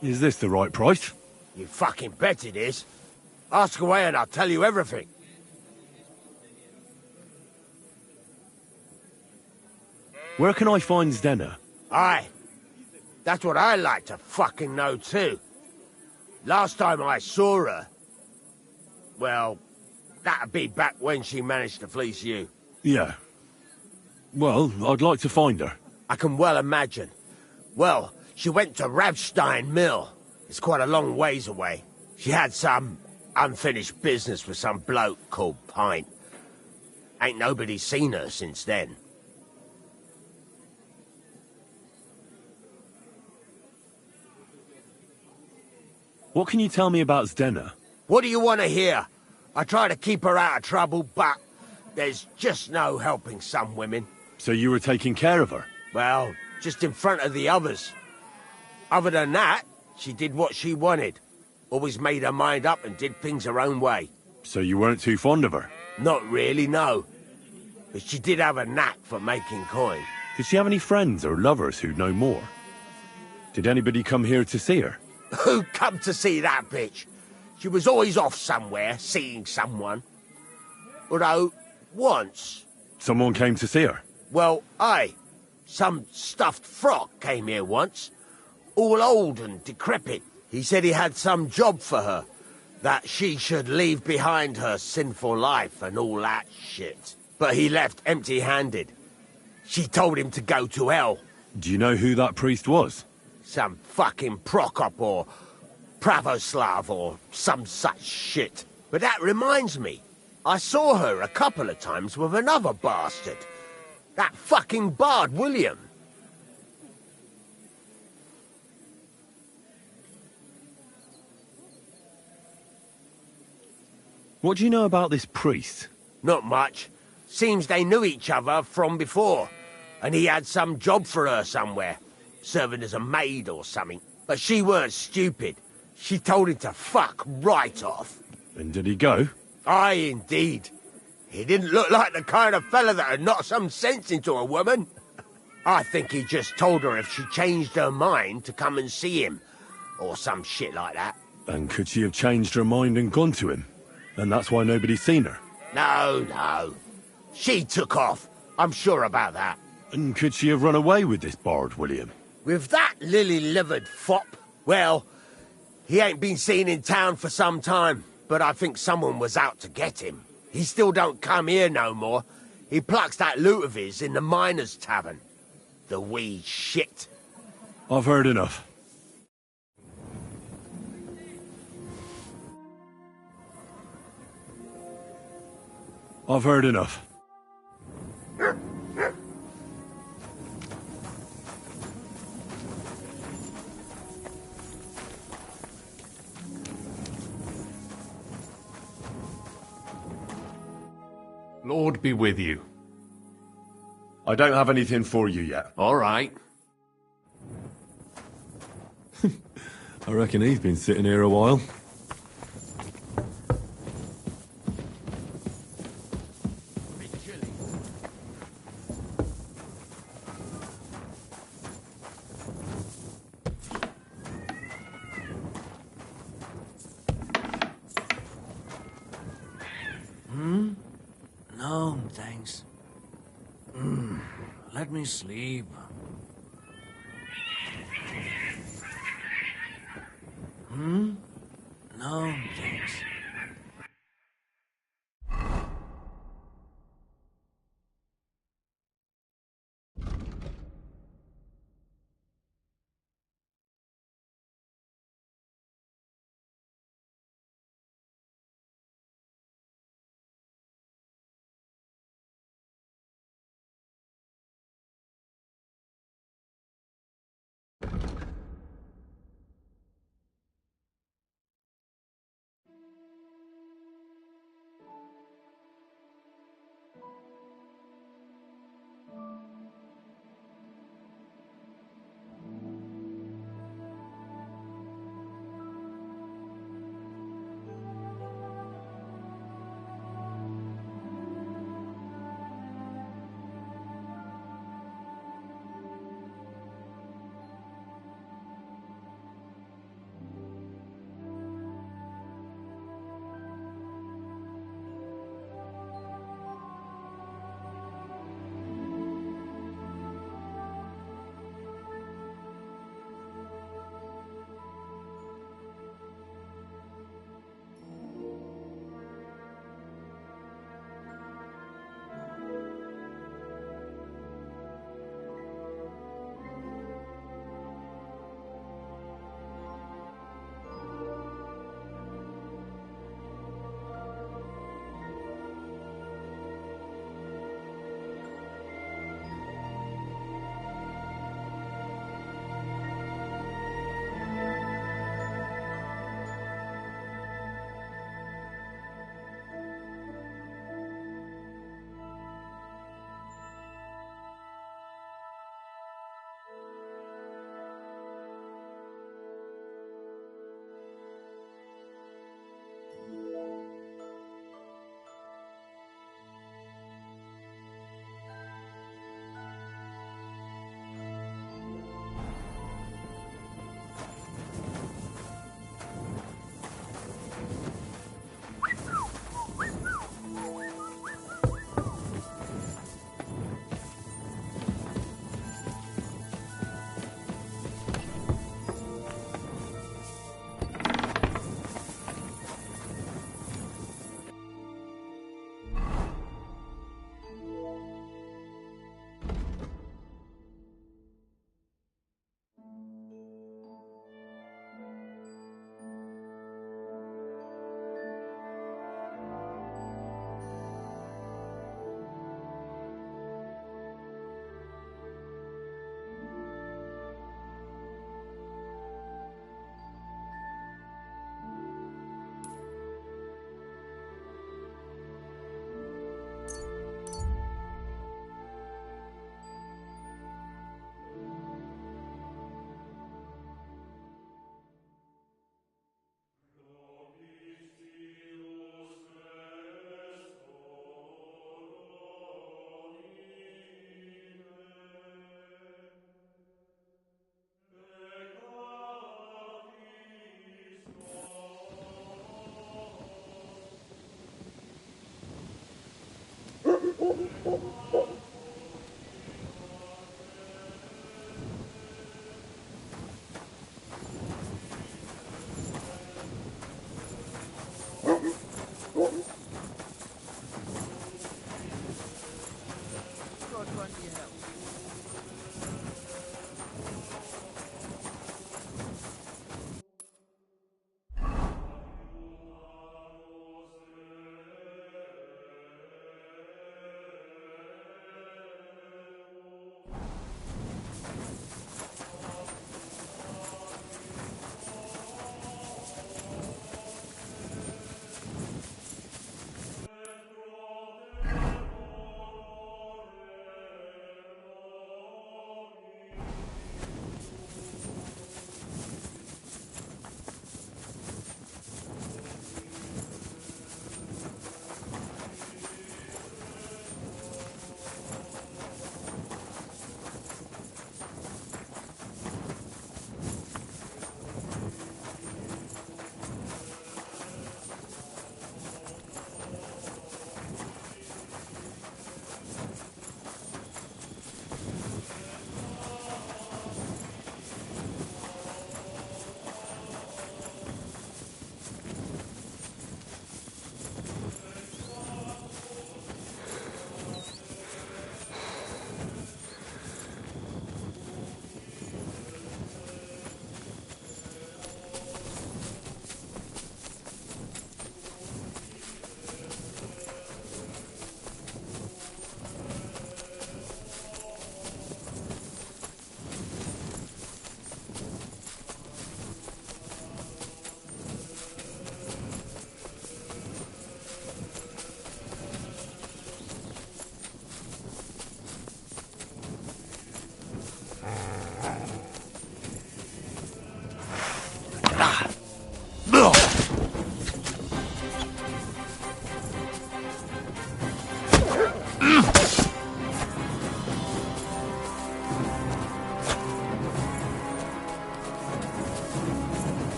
Is this the right price? You fucking bet it is. Ask away and I'll tell you everything. Where can I find Zdenna? Aye. That's what I like to fucking know too. Last time I saw her... Well, that'd be back when she managed to fleece you. Yeah. Well, I'd like to find her. I can well imagine. Well, she went to Ravstein Mill. It's quite a long ways away. She had some unfinished business with some bloke called Pint. Ain't nobody seen her since then. What can you tell me about Zdenna? What do you want to hear? I try to keep her out of trouble, but there's just no helping some women. So you were taking care of her? Well, just in front of the others. Other than that, she did what she wanted. Always made her mind up and did things her own way. So you weren't too fond of her? Not really, no. But she did have a knack for making coin. Did she have any friends or lovers who'd know more? Did anybody come here to see her? Who come to see that bitch? She was always off somewhere, seeing someone. Although, once... Someone came to see her? Well, aye. Some stuffed frock came here once. All old and decrepit. He said he had some job for her. That she should leave behind her sinful life and all that shit. But he left empty-handed. She told him to go to hell. Do you know who that priest was? Some fucking Prokop or Pravoslav or some such shit. But that reminds me, I saw her a couple of times with another bastard. That fucking bard, William. What do you know about this priest? Not much. Seems they knew each other from before. And he had some job for her somewhere. Serving as a maid or something. But she weren't stupid. She told him to fuck right off. And did he go? Aye, indeed. He didn't look like the kind of fella that would knock some sense into a woman. I think he just told her if she changed her mind to come and see him. Or some shit like that. And could she have changed her mind and gone to him? And that's why nobody's seen her? No, no. She took off. I'm sure about that. And could she have run away with this bard, William? With that lily-livered fop? Well, he ain't been seen in town for some time, but I think someone was out to get him. He still don't come here no more. He plucks that loot of his in the miners' tavern. The wee shit. I've heard enough. I've heard enough. Lord be with you. I don't have anything for you yet. All right. I reckon he's been sitting here a while. No, thanks. Let me sleep. No, thanks. God grant you help.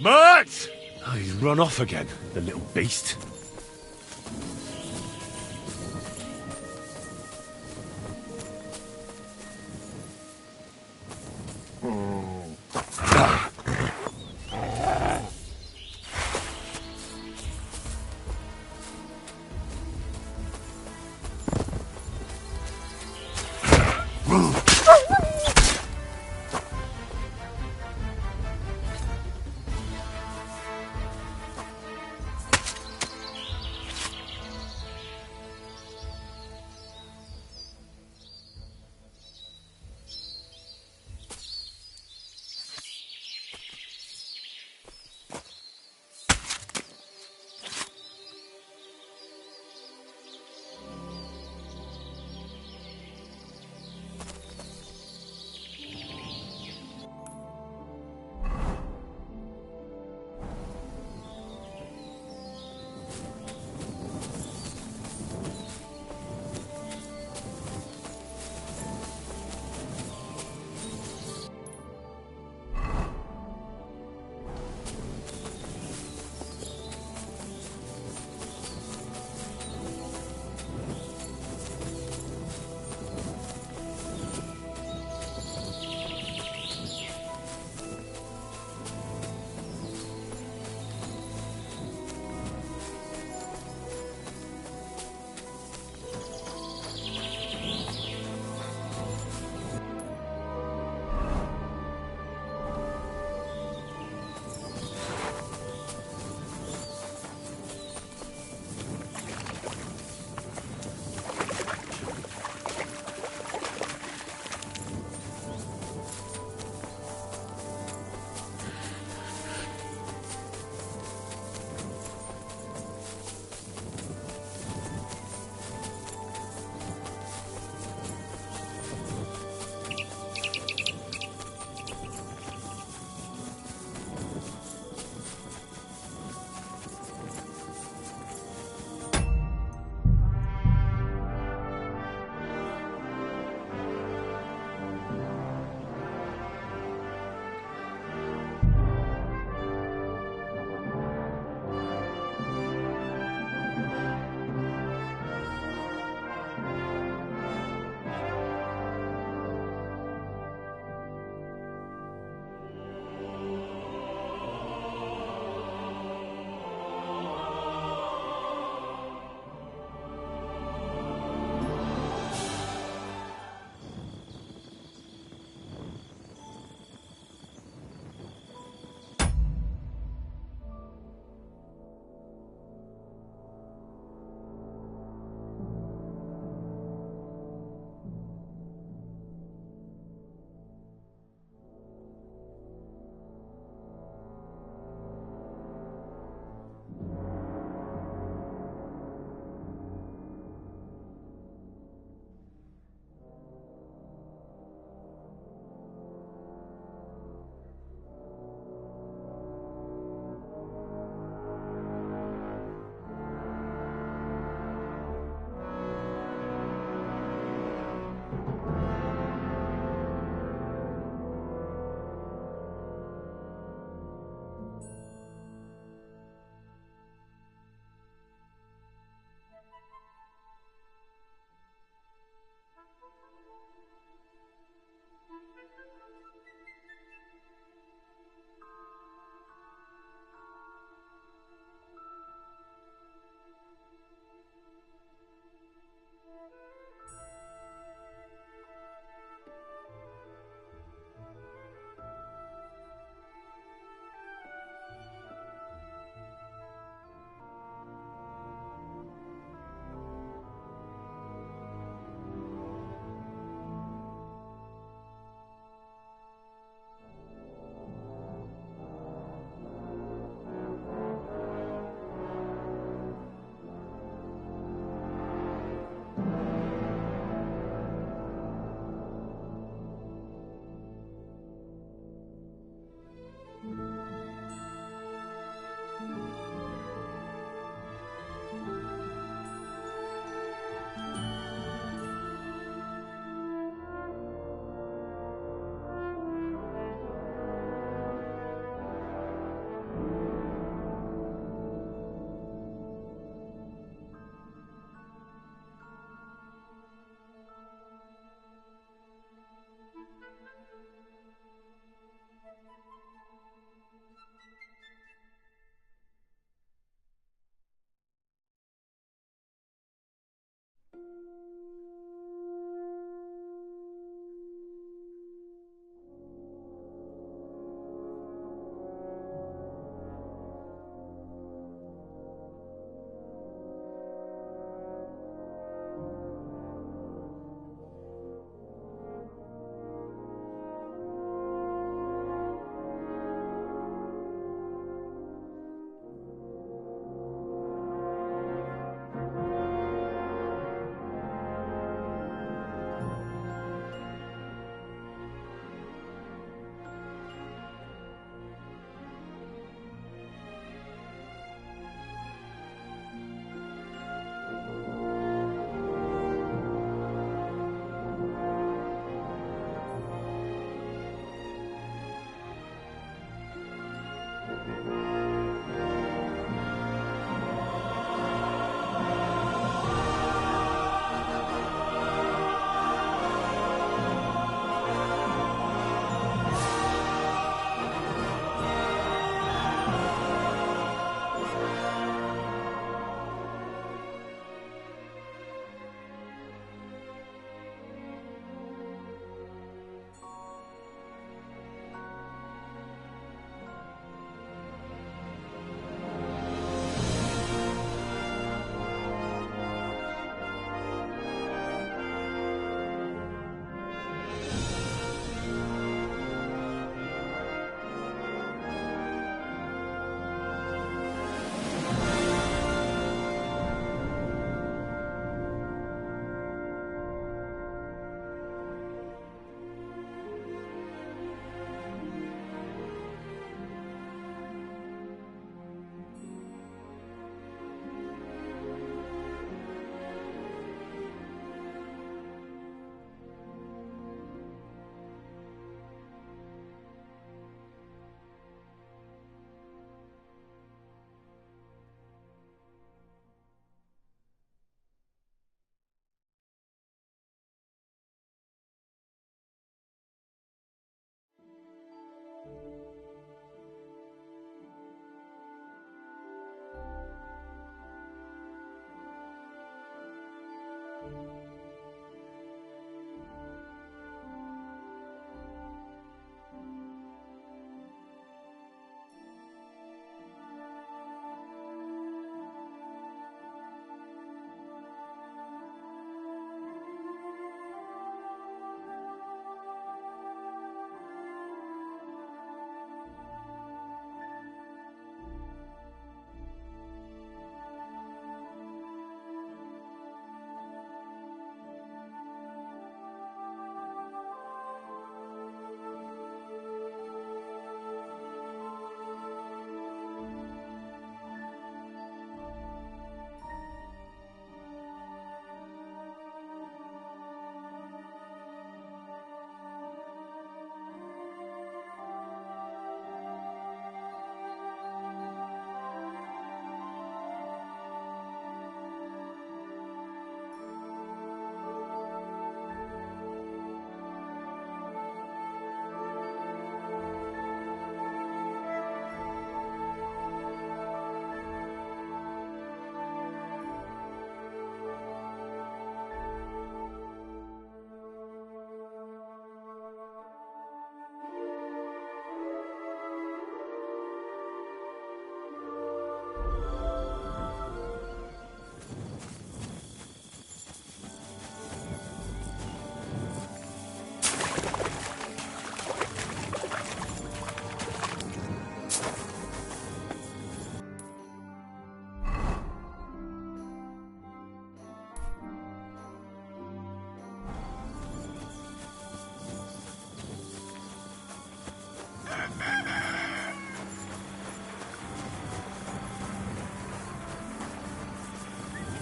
Mert! Oh, he's run off again, the little beast.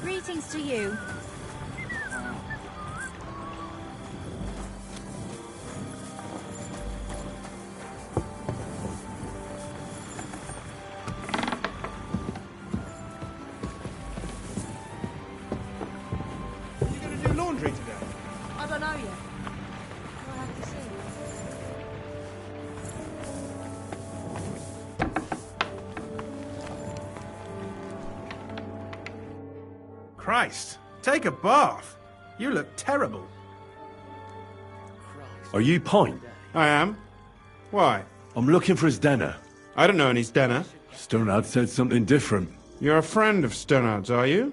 Greetings to you. Are you going to do laundry today? I don't know yet. We'll have to see. Christ, take a bath. You look terrible. Are you Pine? I am. Why? I'm looking for his Denner. I don't know any Denner. Sternad said something different. You're a friend of Sternard's, are you?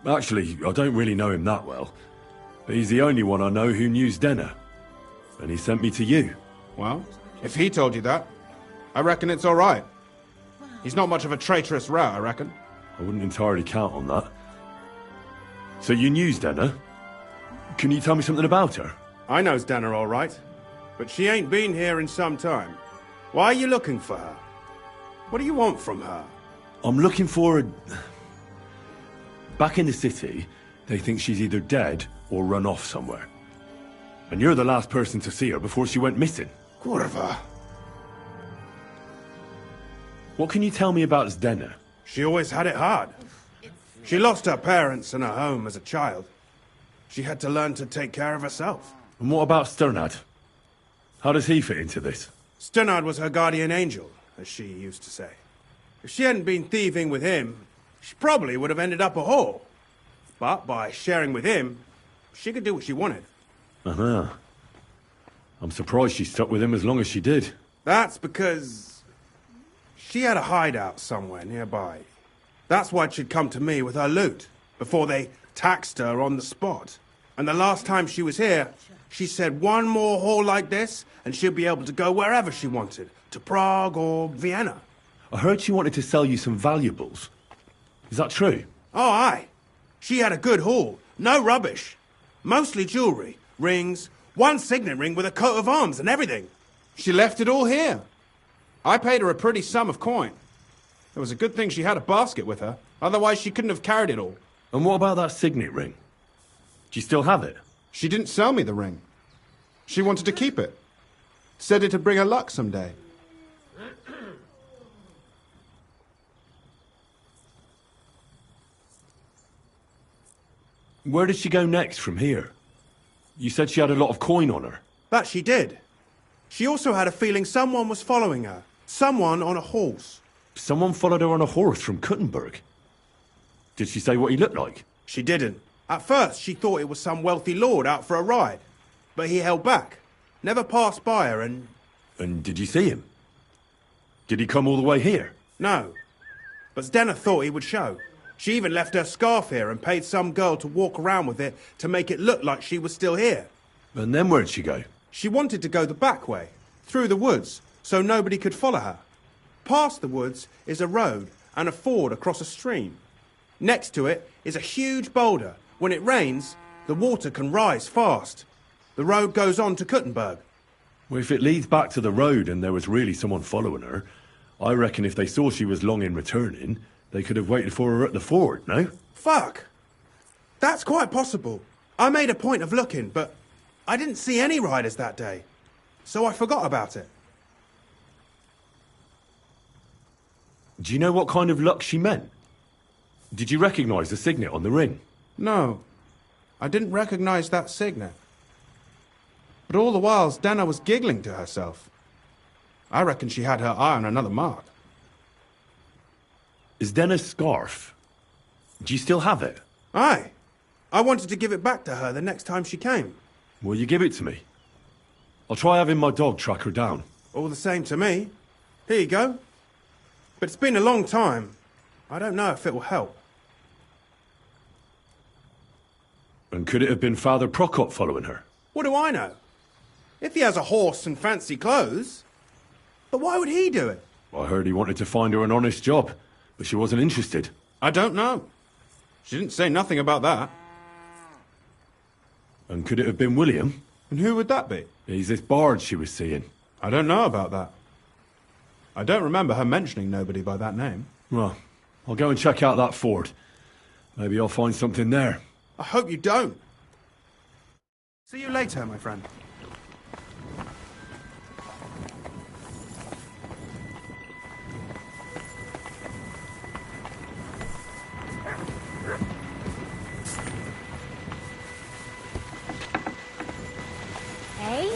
Actually, I don't really know him that well. But he's the only one I know who knew Denner. And he sent me to you. Well, if he told you that, I reckon it's all right. He's not much of a traitorous rat, I reckon. I wouldn't entirely count on that. So you knew Denner? Can you tell me something about her? I knows Denner all right, but she ain't been here in some time. Why are you looking for her? What do you want from her? I'm looking for a... Back in the city, they think she's either dead or run off somewhere. And you're the last person to see her before she went missing. Kurva. What can you tell me about Denner? She always had it hard. She lost her parents and her home as a child. She had to learn to take care of herself. And what about Sternad? How does he fit into this? Sternard was her guardian angel, as she used to say. If she hadn't been thieving with him, she probably would have ended up a whore. But by sharing with him, she could do what she wanted. Uh-huh. I'm surprised she stuck with him as long as she did. That's because she had a hideout somewhere nearby. That's why she'd come to me with her loot, before they taxed her on the spot. And the last time she was here, she said one more haul like this, and she'd be able to go wherever she wanted, to Prague or Vienna. I heard she wanted to sell you some valuables. Is that true? Oh, aye. She had a good haul. No rubbish. Mostly jewellery, rings, one signet ring with a coat of arms and everything. She left it all here. I paid her a pretty sum of coin. It was a good thing she had a basket with her. Otherwise, she couldn't have carried it all. And what about that signet ring? Do you still have it? She didn't sell me the ring. She wanted to keep it. Said it'd bring her luck someday. Where did she go next from here? You said she had a lot of coin on her. That she did. She also had a feeling someone was following her. Someone on a horse. Someone followed her on a horse from Kuttenberg. Did she say what he looked like? She didn't. At first, she thought it was some wealthy lord out for a ride. But he held back. Never passed by her and... And did you see him? Did he come all the way here? No. But Zdenna thought he would show. She even left her scarf here and paid some girl to walk around with it to make it look like she was still here. And then where'd she go? She wanted to go the back way, through the woods, so nobody could follow her. Past the woods is a road and a ford across a stream. Next to it is a huge boulder. When it rains, the water can rise fast. The road goes on to Kuttenberg. Well, if it leads back to the road and there was really someone following her, I reckon if they saw she was long in returning, they could have waited for her at the ford, no? Fuck! That's quite possible. I made a point of looking, but I didn't see any riders that day. So I forgot about it. Do you know what kind of luck she meant? Did you recognise the signet on the ring? No, I didn't recognise that signet. But all the while, Zdenna was giggling to herself. I reckon she had her eye on another mark. Is Zdenna's scarf? Do you still have it? Aye. I wanted to give it back to her the next time she came. Will you give it to me? I'll try having my dog track her down. All the same to me. Here you go. But it's been a long time. I don't know if it will help. And could it have been Father Prokop following her? What do I know? If he has a horse and fancy clothes. But why would he do it? I heard he wanted to find her an honest job, but she wasn't interested. I don't know. She didn't say nothing about that. And could it have been William? And who would that be? He's this bard she was seeing. I don't know about that. I don't remember her mentioning nobody by that name. Well, I'll go and check out that ford. Maybe I'll find something there. I hope you don't. See you later, my friend. Hey?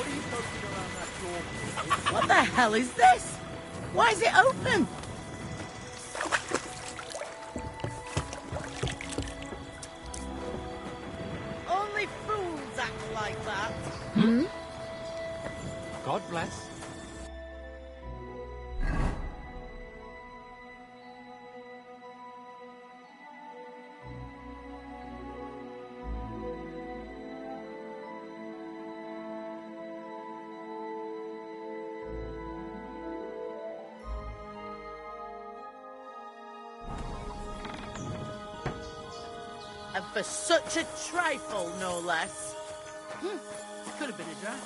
What the hell is this? Why is it open? Only fools act like that. Hmm? God bless. And for such a trifle, no less. Could have been a drag.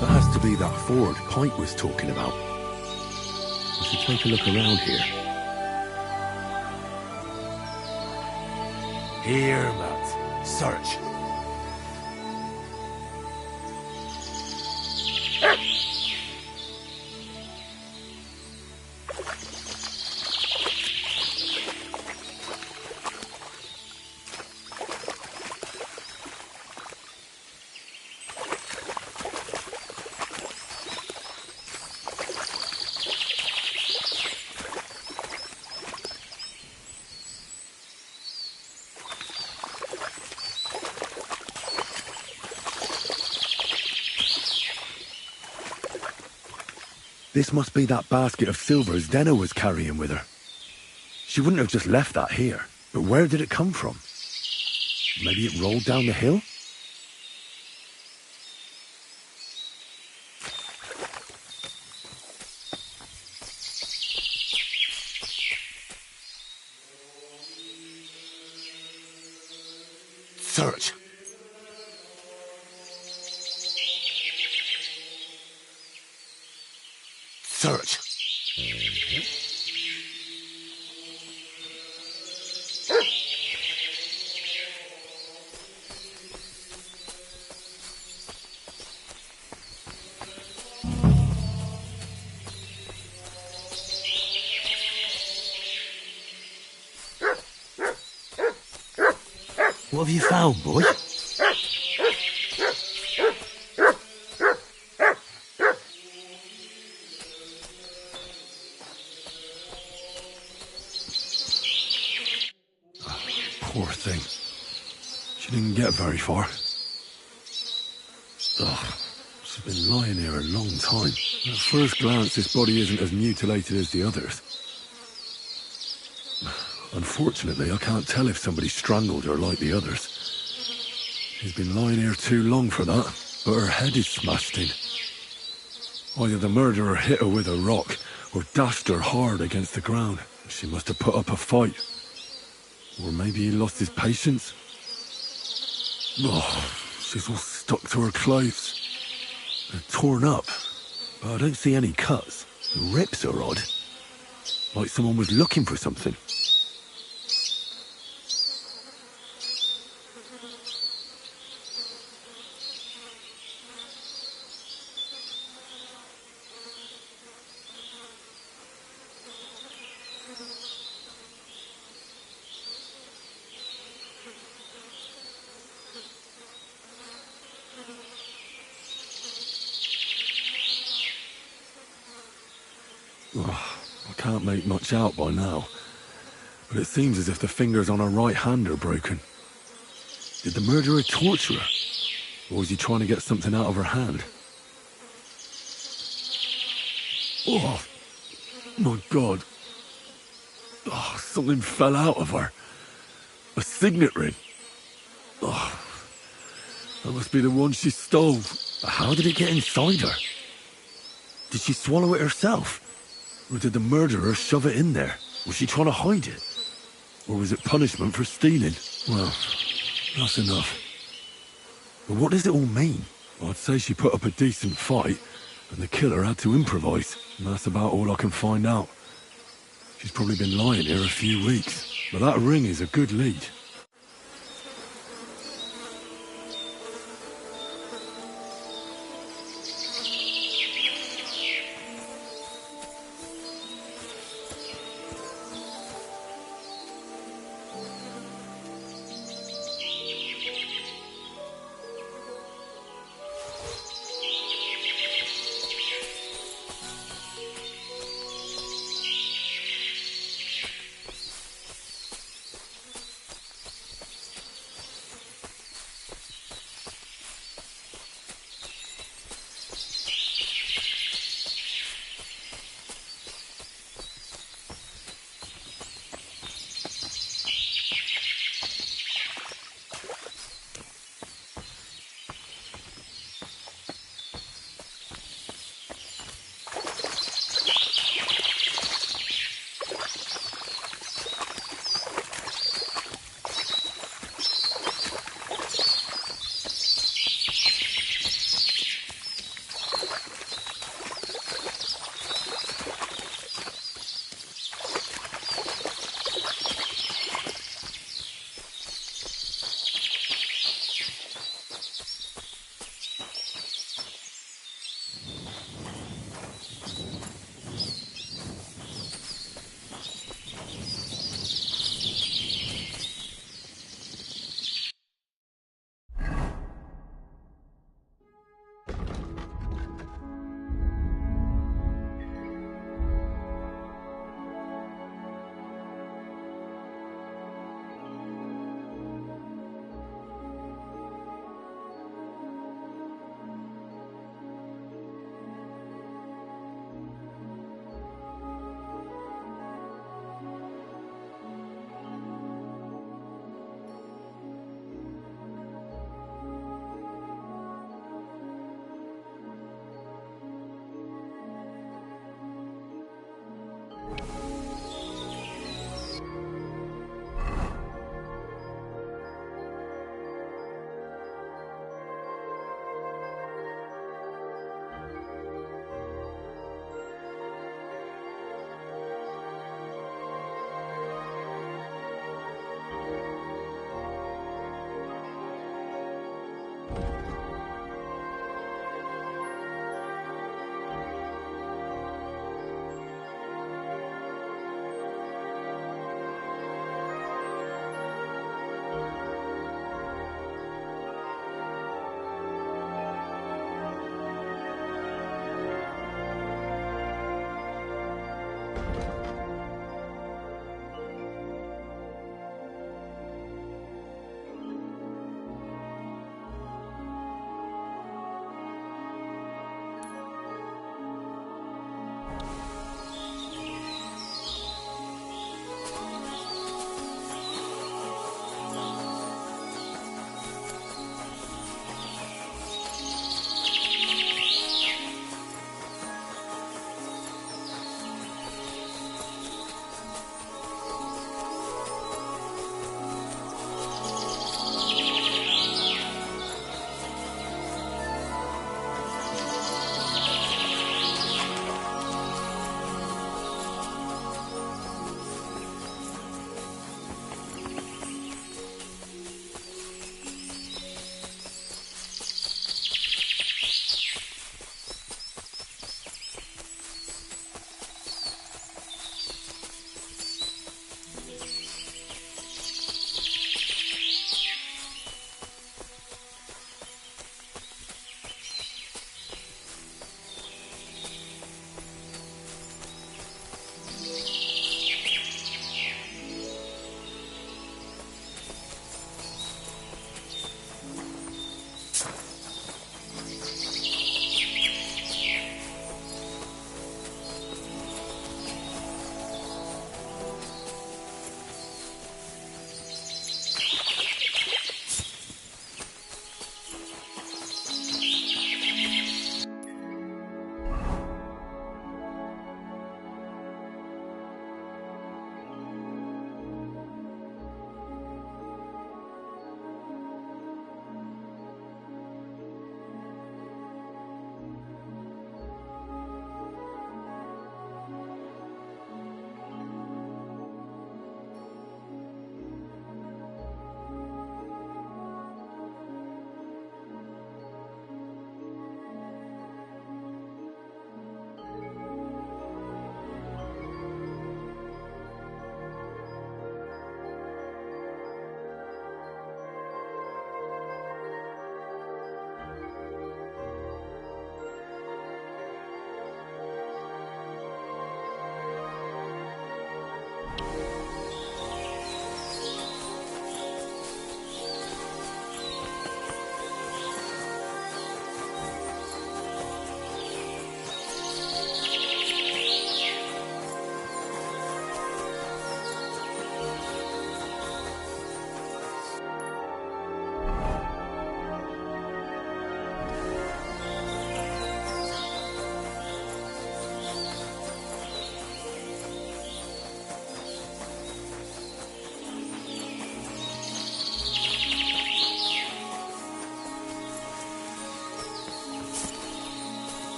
That has to be that ford Pike was talking about. I should take a look around here. Here, lad. Search. This must be that basket of silver Zdena was carrying with her. She wouldn't have just left that here. But where did it come from? Maybe it rolled down the hill? Search. Search. What have you found, boy? Poor thing. She didn't get very far. Ugh, she's been lying here a long time. At first glance, this body isn't as mutilated as the others. Unfortunately, I can't tell if somebody strangled her like the others. She's been lying here too long for that, but her head is smashed in. Either the murderer hit her with a rock, or dashed her hard against the ground. She must have put up a fight. Or maybe he lost his patience. Oh, she's all stuck to her clothes. They're torn up, but I don't see any cuts. The rips are odd. Like someone was looking for something. Oh, I can't make much out by now, but it seems as if the fingers on her right hand are broken. Did the murderer torture her? Or was he trying to get something out of her hand? Oh, my God. Oh, something fell out of her. A signet ring. Oh, that must be the one she stole. How did it get inside her? Did she swallow it herself? Or did the murderer shove it in there? Was she trying to hide it? Or was it punishment for stealing? Well, that's enough. But what does it all mean? I'd say she put up a decent fight, and the killer had to improvise. And that's about all I can find out. She's probably been lying here a few weeks. But that ring is a good lead.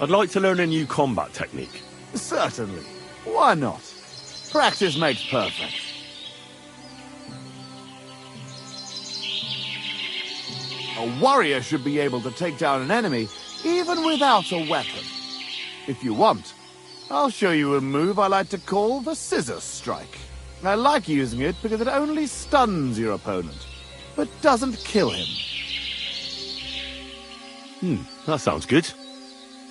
I'd like to learn a new combat technique. Certainly. Why not? Practice makes perfect. A warrior should be able to take down an enemy even without a weapon. If you want, I'll show you a move I like to call the scissor strike. I like using it because it only stuns your opponent, but doesn't kill him. That sounds good.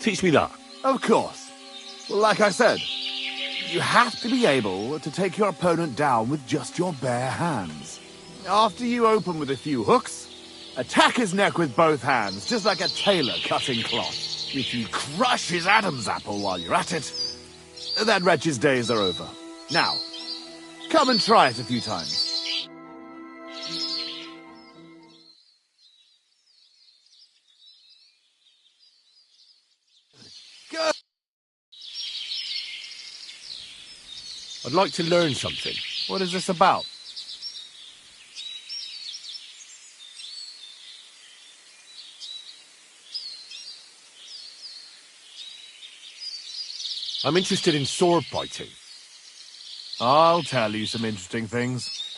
Teach me that. Of course. Like I said, you have to be able to take your opponent down with just your bare hands. After you open with a few hooks, attack his neck with both hands, just like a tailor cutting cloth. If you crush his Adam's apple while you're at it, that wretch's days are over. Now, come and try it a few times. Good. I'd like to learn something. What is this about? I'm interested in sword fighting. I'll tell you some interesting things.